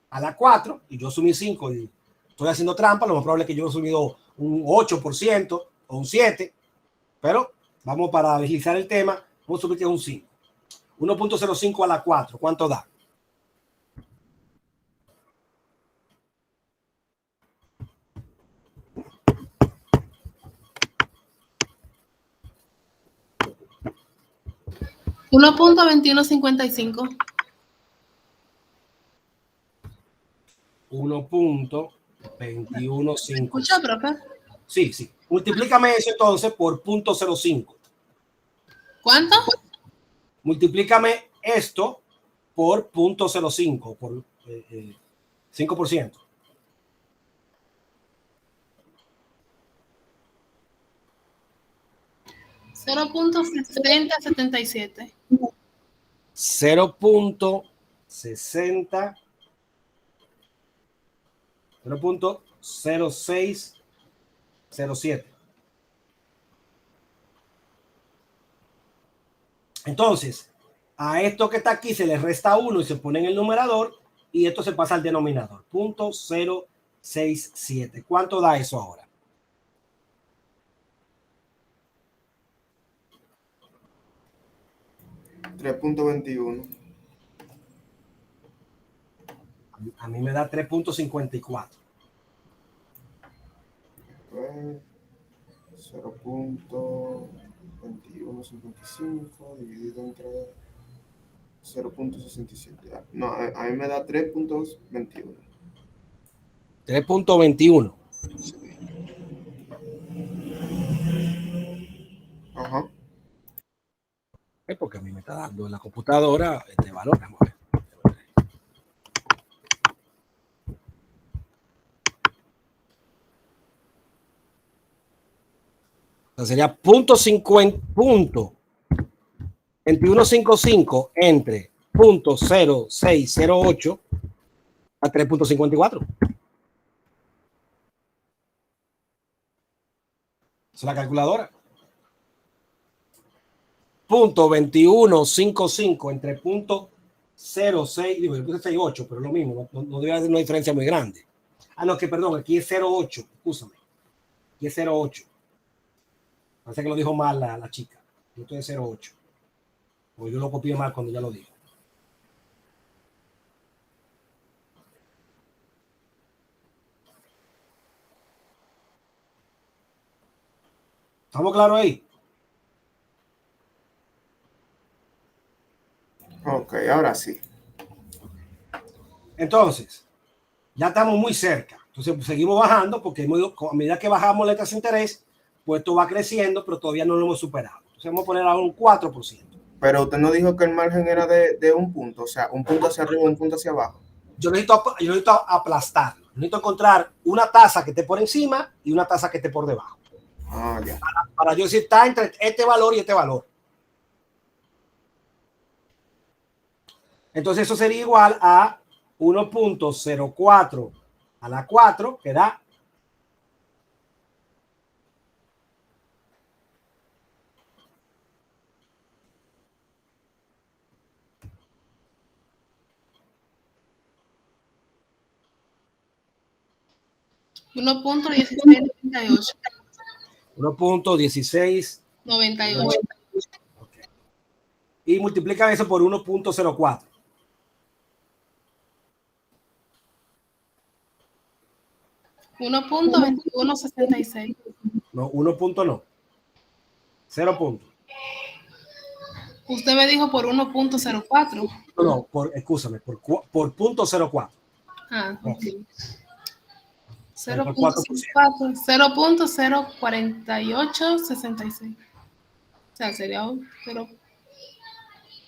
a la 4, y yo asumí 5 y estoy haciendo trampa. Lo más probable es que yo he asumido un 8% o un 7%, pero vamos para agilizar el tema, vamos a subir que es un 5. 1.05 a la 4, ¿cuánto da? $1.2155. 1.215. ¿Escucha, profe? Sí, sí. Multiplícame eso entonces por 0.05. ¿Cuánto? Multiplícame esto por 0.05, por 5%. $0.6077. 0.60, 0.0607. Entonces, a esto que está aquí se le resta 1 y se pone en el numerador, y esto se pasa al denominador. 0.067. ¿Cuánto da eso ahora? $3.21. A mí me da 3.54. 0.2155 dividido entre 0.67. No, a mí me da 3.21. 3.21. Ajá. Es porque a mí me está dando en la computadora este valor. Vamos a ver. O sea, sería 0.2155 entre 0.0608 a 3.54. Es la calculadora. 0.2155 entre 0.06, digo, yo puse 68, pero es lo mismo, no debe haber una diferencia muy grande. Ah, no, que perdón, aquí es 0.8, escúchame. Aquí es 0.8. Parece que lo dijo mal la chica. Yo estoy de 0.8. O yo lo copié mal cuando ya lo dijo. ¿Estamos claros ahí? Ok, ahora sí. Entonces, ya estamos muy cerca. Entonces, pues, seguimos bajando porque a medida que bajamos la tasa de interés, pues esto va creciendo, pero todavía no lo hemos superado. Entonces, vamos a poner ahora un 4%. Pero usted no dijo que el margen era de un punto, o sea, un punto hacia arriba y un punto hacia abajo. Yo necesito aplastarlo. Necesito encontrar una tasa que esté por encima y una tasa que esté por debajo. Ah, ya. Para yo decir, está entre este valor y este valor. Entonces, eso sería igual a 1.04 a la 4, que da 1.1698. 1.1698. 98. Okay. Y multiplican eso por 1.04. $1.2166. No, 1 punto no. 0 puntos. Usted me dijo por 1.04. No, excúsame, por 0.04. Ah, ok. 0.04866. O sea, sería un 0.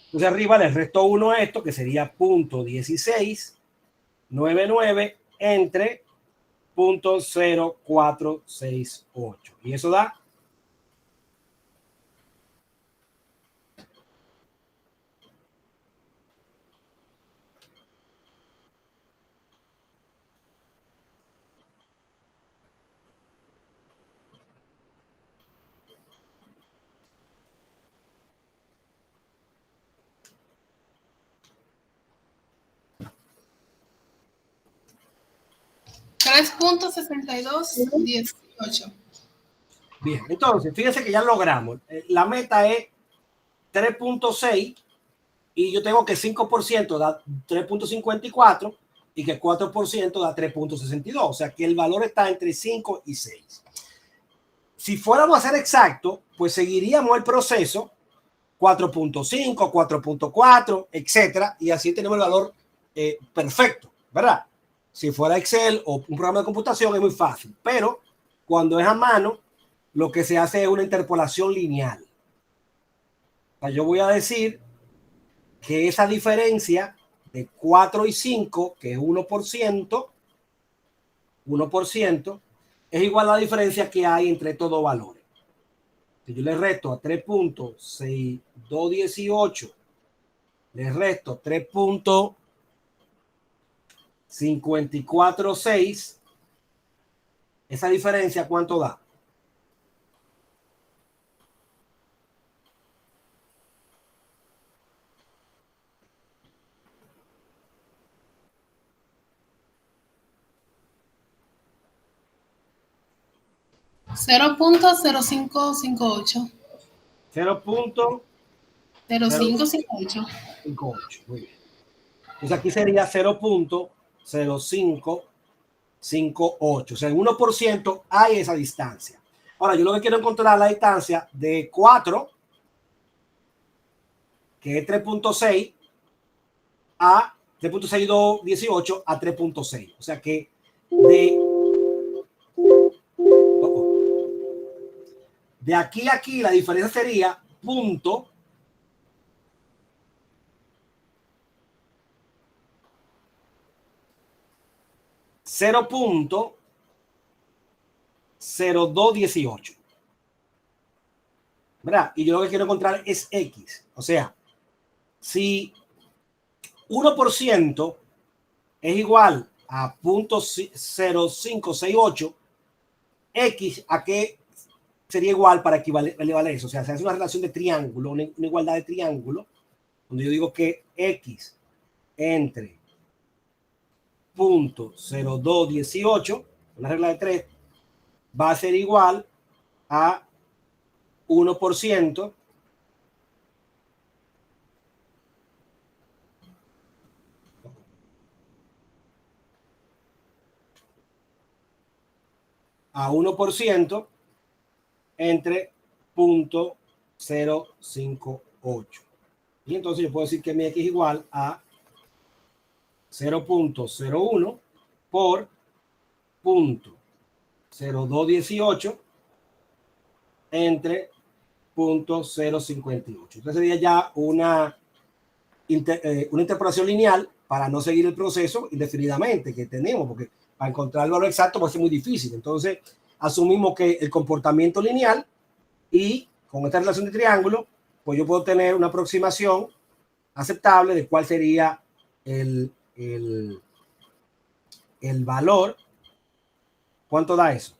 Entonces arriba le resto 1 a esto, que sería punto 1699 entre punto 0468. Y eso da 3.6218. bien. Entonces, fíjense que ya logramos. La meta es 3.6 y yo tengo que 5% da 3.54 y que 4% da 3.62. O sea que el valor está entre 5 y 6. Si fuéramos a ser exactos, pues seguiríamos el proceso 4.5, 4.4, etcétera, y así tenemos el valor perfecto, ¿verdad? Si fuera Excel o un programa de computación es muy fácil, pero cuando es a mano, lo que se hace es una interpolación lineal. O sea, yo voy a decir que esa diferencia de 4 y 5, que es 1%, es igual a la diferencia que hay entre estos dos valores. Si yo le resto a 3.6218, le resto 3.546, esa diferencia, ¿cuánto da? $0.0558. 0.0558. 0558. Muy bien. Entonces aquí sería 0.0558. O sea, en 1% hay esa distancia. Ahora, yo lo que quiero encontrar es la distancia de 4, que es 3.6, a 3.6218 a 3.6. O sea que de aquí a aquí la diferencia sería punto 0.0218. ¿Verdad? Y yo lo que quiero encontrar es X. O sea, si 1% es igual a 0.0568, X a qué sería igual para equivaler eso. O sea, se hace una relación de triángulo, una igualdad de triángulo, donde yo digo que X entre 0.0218, una regla de 3, va a ser igual a 1% entre 0.058. Y entonces yo puedo decir que mi X es igual a 0.01 por 0.0218 entre 0.058. Entonces sería ya una interpolación lineal para no seguir el proceso indefinidamente que tenemos, porque para encontrar el valor exacto va a ser muy difícil. Entonces asumimos que el comportamiento lineal, y con esta relación de triángulo, pues yo puedo tener una aproximación aceptable de cuál sería el valor. ¿Cuánto da eso?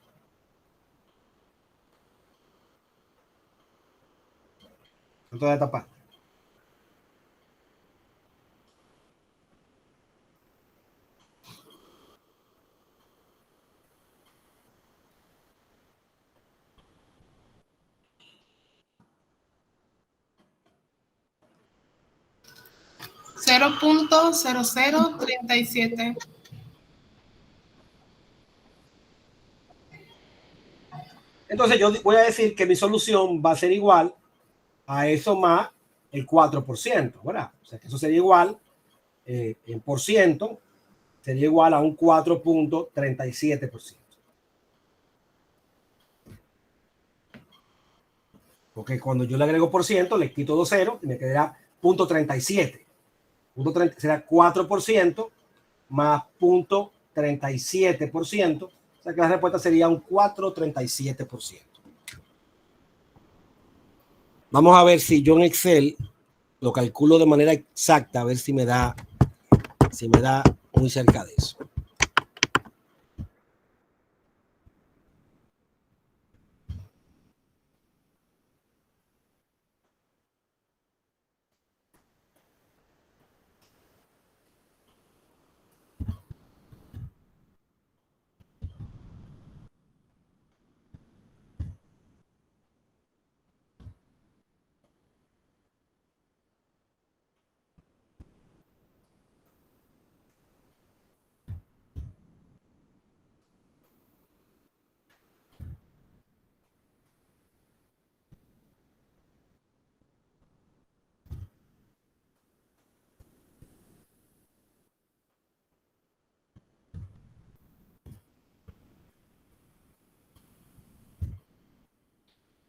¿Cuánto da esta parte? $0.0037. Entonces yo voy a decir que mi solución va a ser igual a eso más el 4%, ¿verdad? O sea que eso sería igual, en por ciento, sería igual a un 4.37%. Porque cuando yo le agrego por ciento, le quito 2 ceros y me quedará 0.37. Será 4% más 0.37%. O sea que la respuesta sería un 4,37%. Vamos a ver si yo en Excel lo calculo de manera exacta, a ver si me da muy cerca de eso.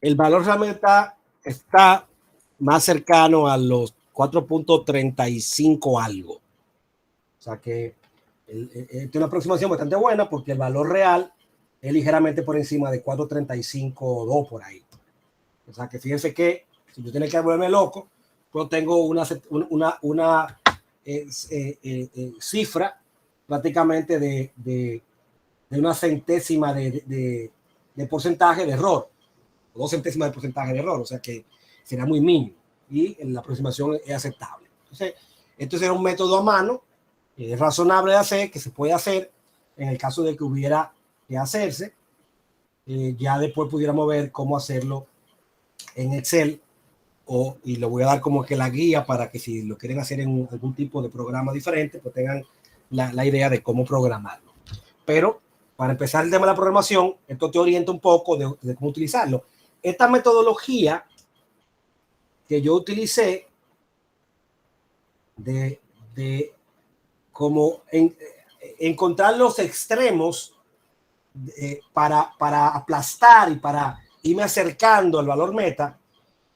El valor realmente está más cercano a los 4.35 algo. O sea que tiene una aproximación bastante buena porque el valor real es ligeramente por encima de 4.35 por ahí. O sea que fíjense que si yo tengo que volverme loco, pues tengo una cifra prácticamente de una centésima de porcentaje de error. 2 centésimas de porcentaje de error, o sea que será muy mínimo y la aproximación es aceptable. Entonces, esto será un método a mano, es razonable de hacer, que se puede hacer en el caso de que hubiera que hacerse. Ya después pudiéramos ver cómo hacerlo en Excel y lo voy a dar como que la guía para que si lo quieren hacer en algún tipo de programa diferente, pues tengan la idea de cómo programarlo. Pero para empezar el tema de la programación, esto te orienta un poco de cómo utilizarlo. Esta metodología que yo utilicé de cómo encontrar los extremos para aplastar y para irme acercando al valor meta,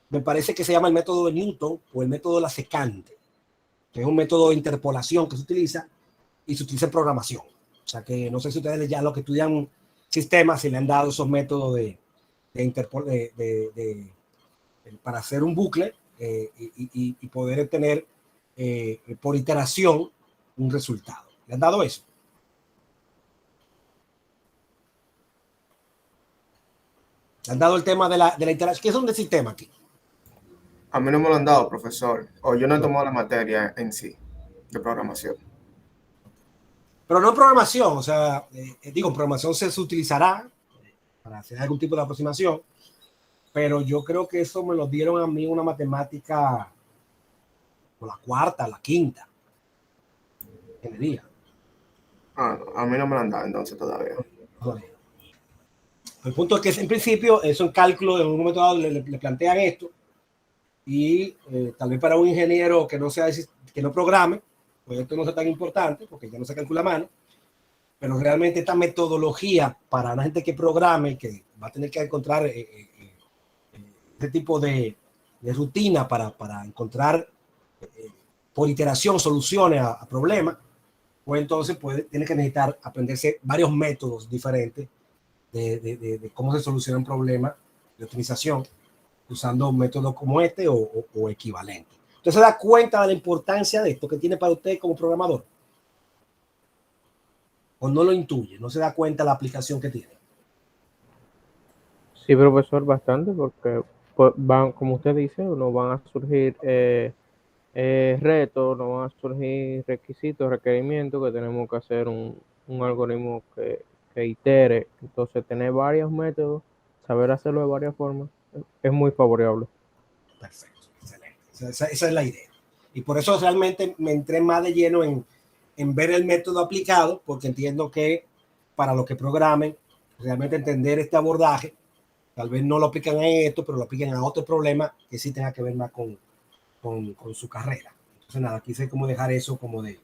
me parece que se llama el método de Newton o el método de la secante, que es un método de interpolación que se utiliza y se utiliza en programación. O sea que no sé si ustedes ya los que estudian sistemas se le han dado esos métodos para hacer un bucle y poder tener por iteración un resultado. ¿Le han dado eso? ¿Le han dado el tema de la iteración? ¿Qué es un sistema aquí? A mí no me lo han dado, profesor. O yo no he tomado la materia en sí de programación. Pero no en programación, o sea, digo, en programación se utilizará para hacer algún tipo de aproximación, pero yo creo que eso me lo dieron a mí una matemática por la cuarta, la quinta ingeniería. No, a mí no me lo han dado entonces todavía. El punto es que en principio eso en cálculo en un momento dado le plantean esto y tal vez para un ingeniero que no programe, pues esto no sea tan importante porque ya no se calcula a mano, pero realmente esta metodología para una gente que programe, que va a tener que encontrar este tipo de rutina para encontrar por iteración soluciones a problemas, pues entonces tiene que necesitar aprenderse varios métodos diferentes de cómo se soluciona un problema de optimización usando métodos como este o equivalente. Entonces se da cuenta de la importancia de esto que tiene para usted como programador. O no lo intuye, no se da cuenta de la aplicación que tiene. Sí, profesor, bastante, porque pues, como usted dice, nos van a surgir retos, nos van a surgir requisitos, requerimientos que tenemos que hacer un algoritmo que itere. Entonces, tener varios métodos, saber hacerlo de varias formas, es muy favorable. Perfecto, excelente. Esa es la idea. Y por eso realmente me entré más de lleno en ver el método aplicado, porque entiendo que para los que programen, realmente entender este abordaje, tal vez no lo aplican a esto, pero lo aplican a otro problema que sí tenga que ver más con su carrera. Entonces nada, quise como dejar eso como de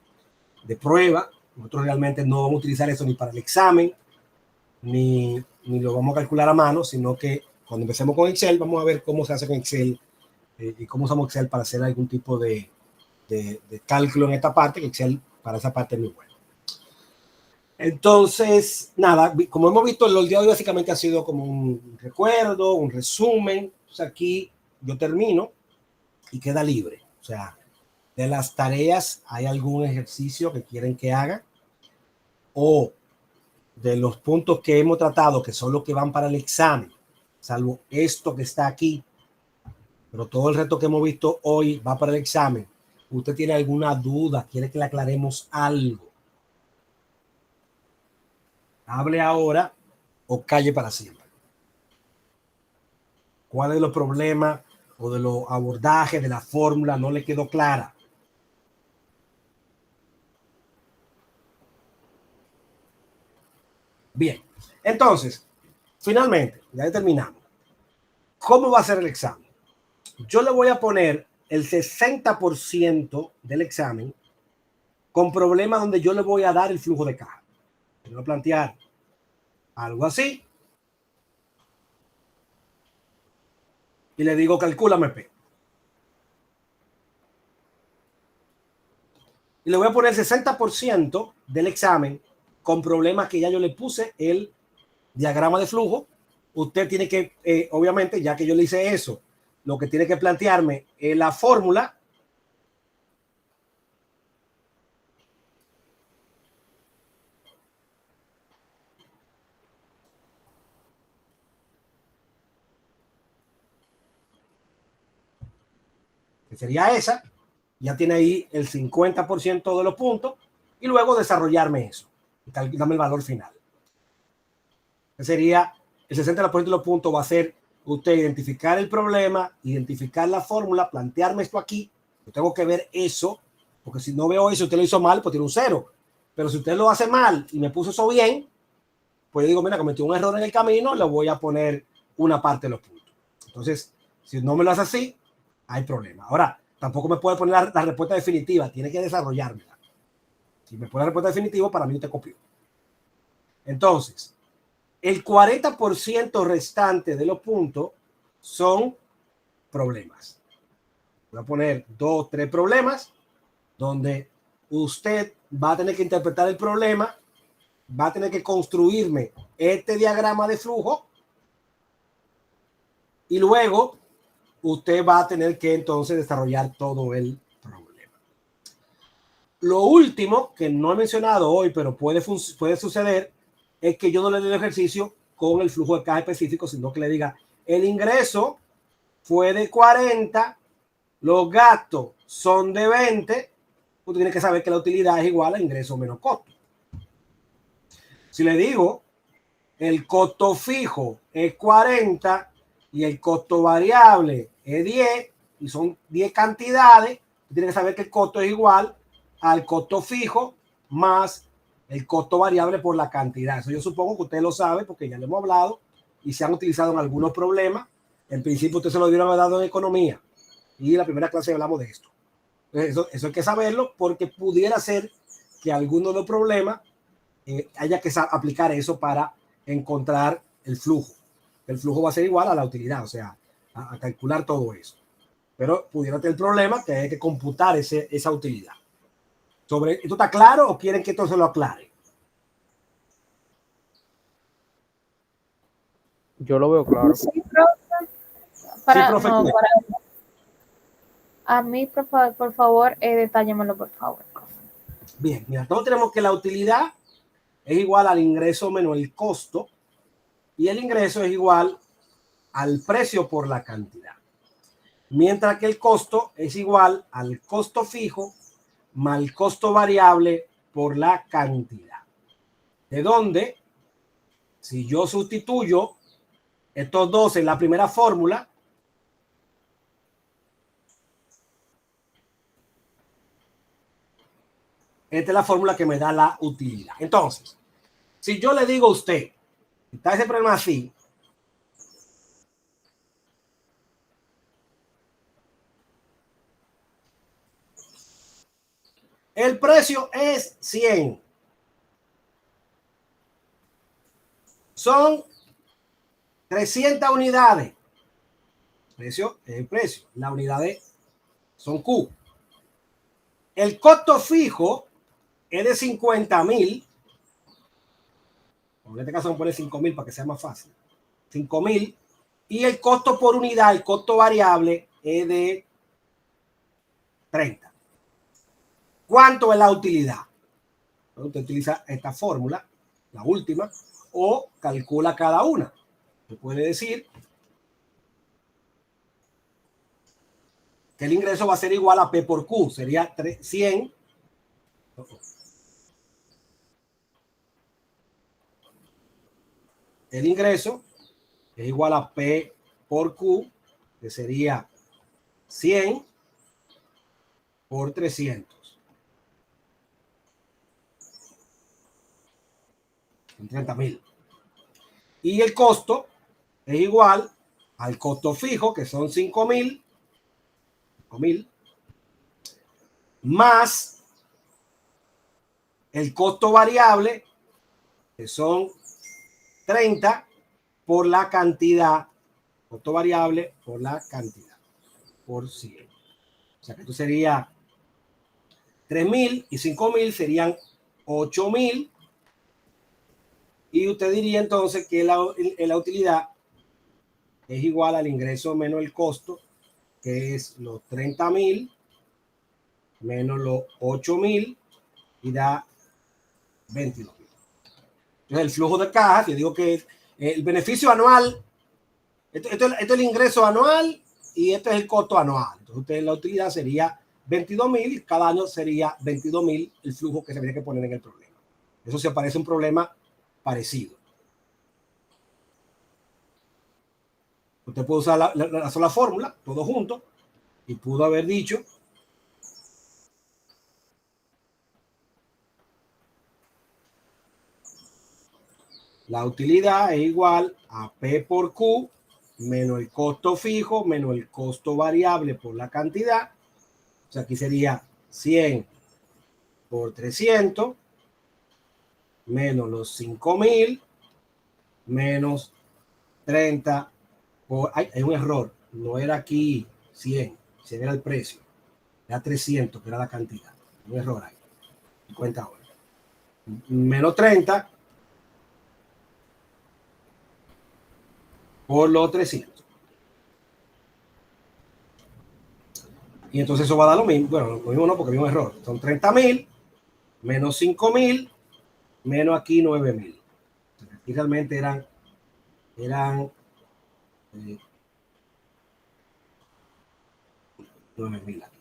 prueba. Nosotros realmente no vamos a utilizar eso ni para el examen, ni lo vamos a calcular a mano, sino que cuando empecemos con Excel, vamos a ver cómo se hace con Excel y cómo usamos Excel para hacer algún tipo de cálculo en esta parte, que Excel para esa parte es muy bueno. Entonces, nada, como hemos visto, el día de hoy básicamente ha sido como un recuerdo, un resumen. O sea, aquí yo termino y queda libre. O sea, de las tareas, ¿hay algún ejercicio que quieren que haga? O de los puntos que hemos tratado, que son los que van para el examen, salvo esto que está aquí, pero todo el resto que hemos visto hoy va para el examen. ¿Usted tiene alguna duda? ¿Quiere que le aclaremos algo? Hable ahora o calle para siempre. ¿Cuál de los problemas o de los abordajes de la fórmula no le quedó clara? Bien, entonces, finalmente, ya terminamos. ¿Cómo va a ser el examen? Yo le voy a poner el 60% del examen con problemas donde yo le voy a dar el flujo de caja. Le voy a plantear algo así y le digo, calcúlame P. Y le voy a poner el 60% del examen con problemas que ya yo le puse el diagrama de flujo. Usted tiene que, obviamente, ya que yo le hice eso, lo que tiene que plantearme es la fórmula que sería esa. Ya tiene ahí el 50% de los puntos y luego desarrollarme eso y dame el valor final. Que sería el 60% de los puntos va a ser usted identificar el problema, identificar la fórmula, plantearme esto aquí. Yo tengo que ver eso, porque si no veo eso, usted lo hizo mal, pues tiene un 0. Pero si usted lo hace mal y me puso eso bien, pues yo digo, mira, cometí un error en el camino, le voy a poner una parte de los puntos. Entonces, si no me lo hace así, hay problema. Ahora, tampoco me puede poner la respuesta definitiva, tiene que desarrollármela. Si me pone la respuesta definitiva, para mí usted copió. Entonces, el 40% restante de los puntos son problemas. Voy a poner 2, 3 problemas donde usted va a tener que interpretar el problema, va a tener que construirme este diagrama de flujo y luego usted va a tener que entonces desarrollar todo el problema. Lo último que no he mencionado hoy, pero puede suceder, es que yo no le dé el ejercicio con el flujo de caja específico, sino que le diga, el ingreso fue de 40, los gastos son de 20, usted tiene que saber que la utilidad es igual a ingreso menos costo. Si le digo, el costo fijo es 40 y el costo variable es 10, y son 10 cantidades, tiene que saber que el costo es igual al costo fijo más el costo variable por la cantidad. Eso yo supongo que usted lo sabe porque ya lo hemos hablado y se han utilizado en algunos problemas. En principio usted se lo dieron dado en economía y en la primera clase hablamos de esto. Eso hay que saberlo porque pudiera ser que alguno de los problemas haya que aplicar eso para encontrar el flujo. El flujo va a ser igual a la utilidad, o sea, a calcular todo eso. Pero pudiera tener el problema que hay que computar esa utilidad. ¿Esto está claro o quieren que esto se lo aclare? Yo lo veo claro. Sí, profe. Sí, profe. A mí, por favor, detállemelo, por favor. Bien, mira, todos tenemos que la utilidad es igual al ingreso menos el costo y el ingreso es igual al precio por la cantidad. Mientras que el costo es igual al costo fijo más el costo variable por la cantidad. De donde, si yo sustituyo estos dos en la primera fórmula, esta es la fórmula que me da la utilidad. Entonces, si yo le digo a usted, está ese problema así, el precio es 100. Son 300 unidades. Precio es el precio. Las unidades son Q. El costo fijo es de 50,000. En este caso vamos a poner 5,000 para que sea más fácil. 5,000. Y el costo por unidad, el costo variable, es de 30. ¿Cuánto es la utilidad? Usted utiliza esta fórmula, la última, o calcula cada una. Usted puede decir que el ingreso va a ser igual a P por Q. Sería 100. El ingreso es igual a P por Q, que sería 100 por 300. 30,000. Y el costo es igual al costo fijo, que son 5,000, más el costo variable, que son 30 por la cantidad, costo variable por la cantidad, por 100. O sea que esto sería 3,000 y 5,000 serían 8,000. Y usted diría entonces que la utilidad es igual al ingreso menos el costo, que es los 30,000 menos los 8,000 y da 22,000. Entonces el flujo de caja, yo digo que el beneficio anual, esto es el ingreso anual y este es el costo anual. Entonces la utilidad sería 22,000 y cada año sería 22,000 el flujo que se tiene que poner en el problema. Eso se parece a un problema parecido. Usted puede usar la sola fórmula, todo junto, y pudo haber dicho la utilidad es igual a P por Q menos el costo fijo menos el costo variable por la cantidad. O sea, aquí sería 100 por 300 menos los 5,000 menos 30 por... hay un error, no era aquí 100 era el precio, era 300 que era la cantidad, un error ahí, cuenta ahora, menos 30 por los 300. Y entonces eso va a dar lo mismo, bueno, lo mismo no, porque había un error, son 30,000 menos 5,000 menos aquí 9,000. Aquí realmente eran 9,000 aquí.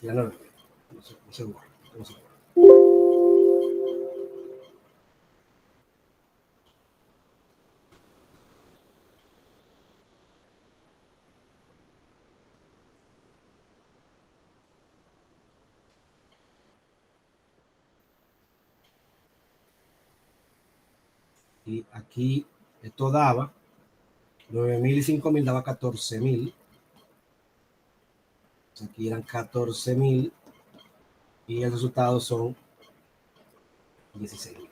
Ya 9,000. No se borra. Y aquí esto daba 9,000 y 5,000 daba 14,000. Aquí eran 14,000 y el resultado son 16,000.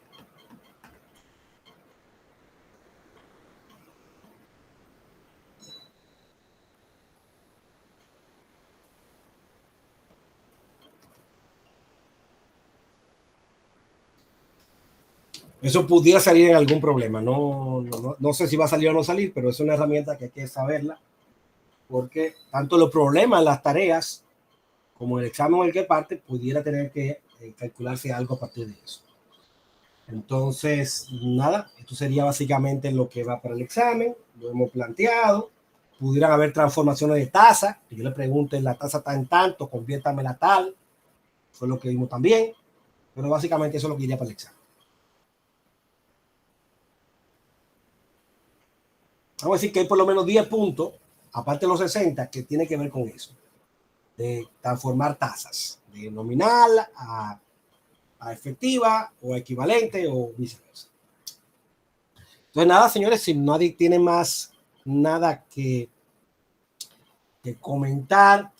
Eso pudiera salir en algún problema. No sé si va a salir o no salir, pero es una herramienta que hay que saberla, porque tanto los problemas, las tareas, como el examen en el que parte, pudiera tener que calcularse algo a partir de eso. Entonces, nada, esto sería básicamente lo que va para el examen. Lo hemos planteado. Pudieran haber transformaciones de tasa, que yo le pregunte, la tasa está en tanto, conviértamela tal. Fue lo que vimos también. Pero básicamente eso es lo que iría para el examen. Vamos a decir que hay por lo menos 10 puntos, aparte de los 60, que tiene que ver con eso, de transformar tasas, de nominal a efectiva o equivalente o viceversa. Entonces, nada, señores, si nadie tiene más nada que comentar,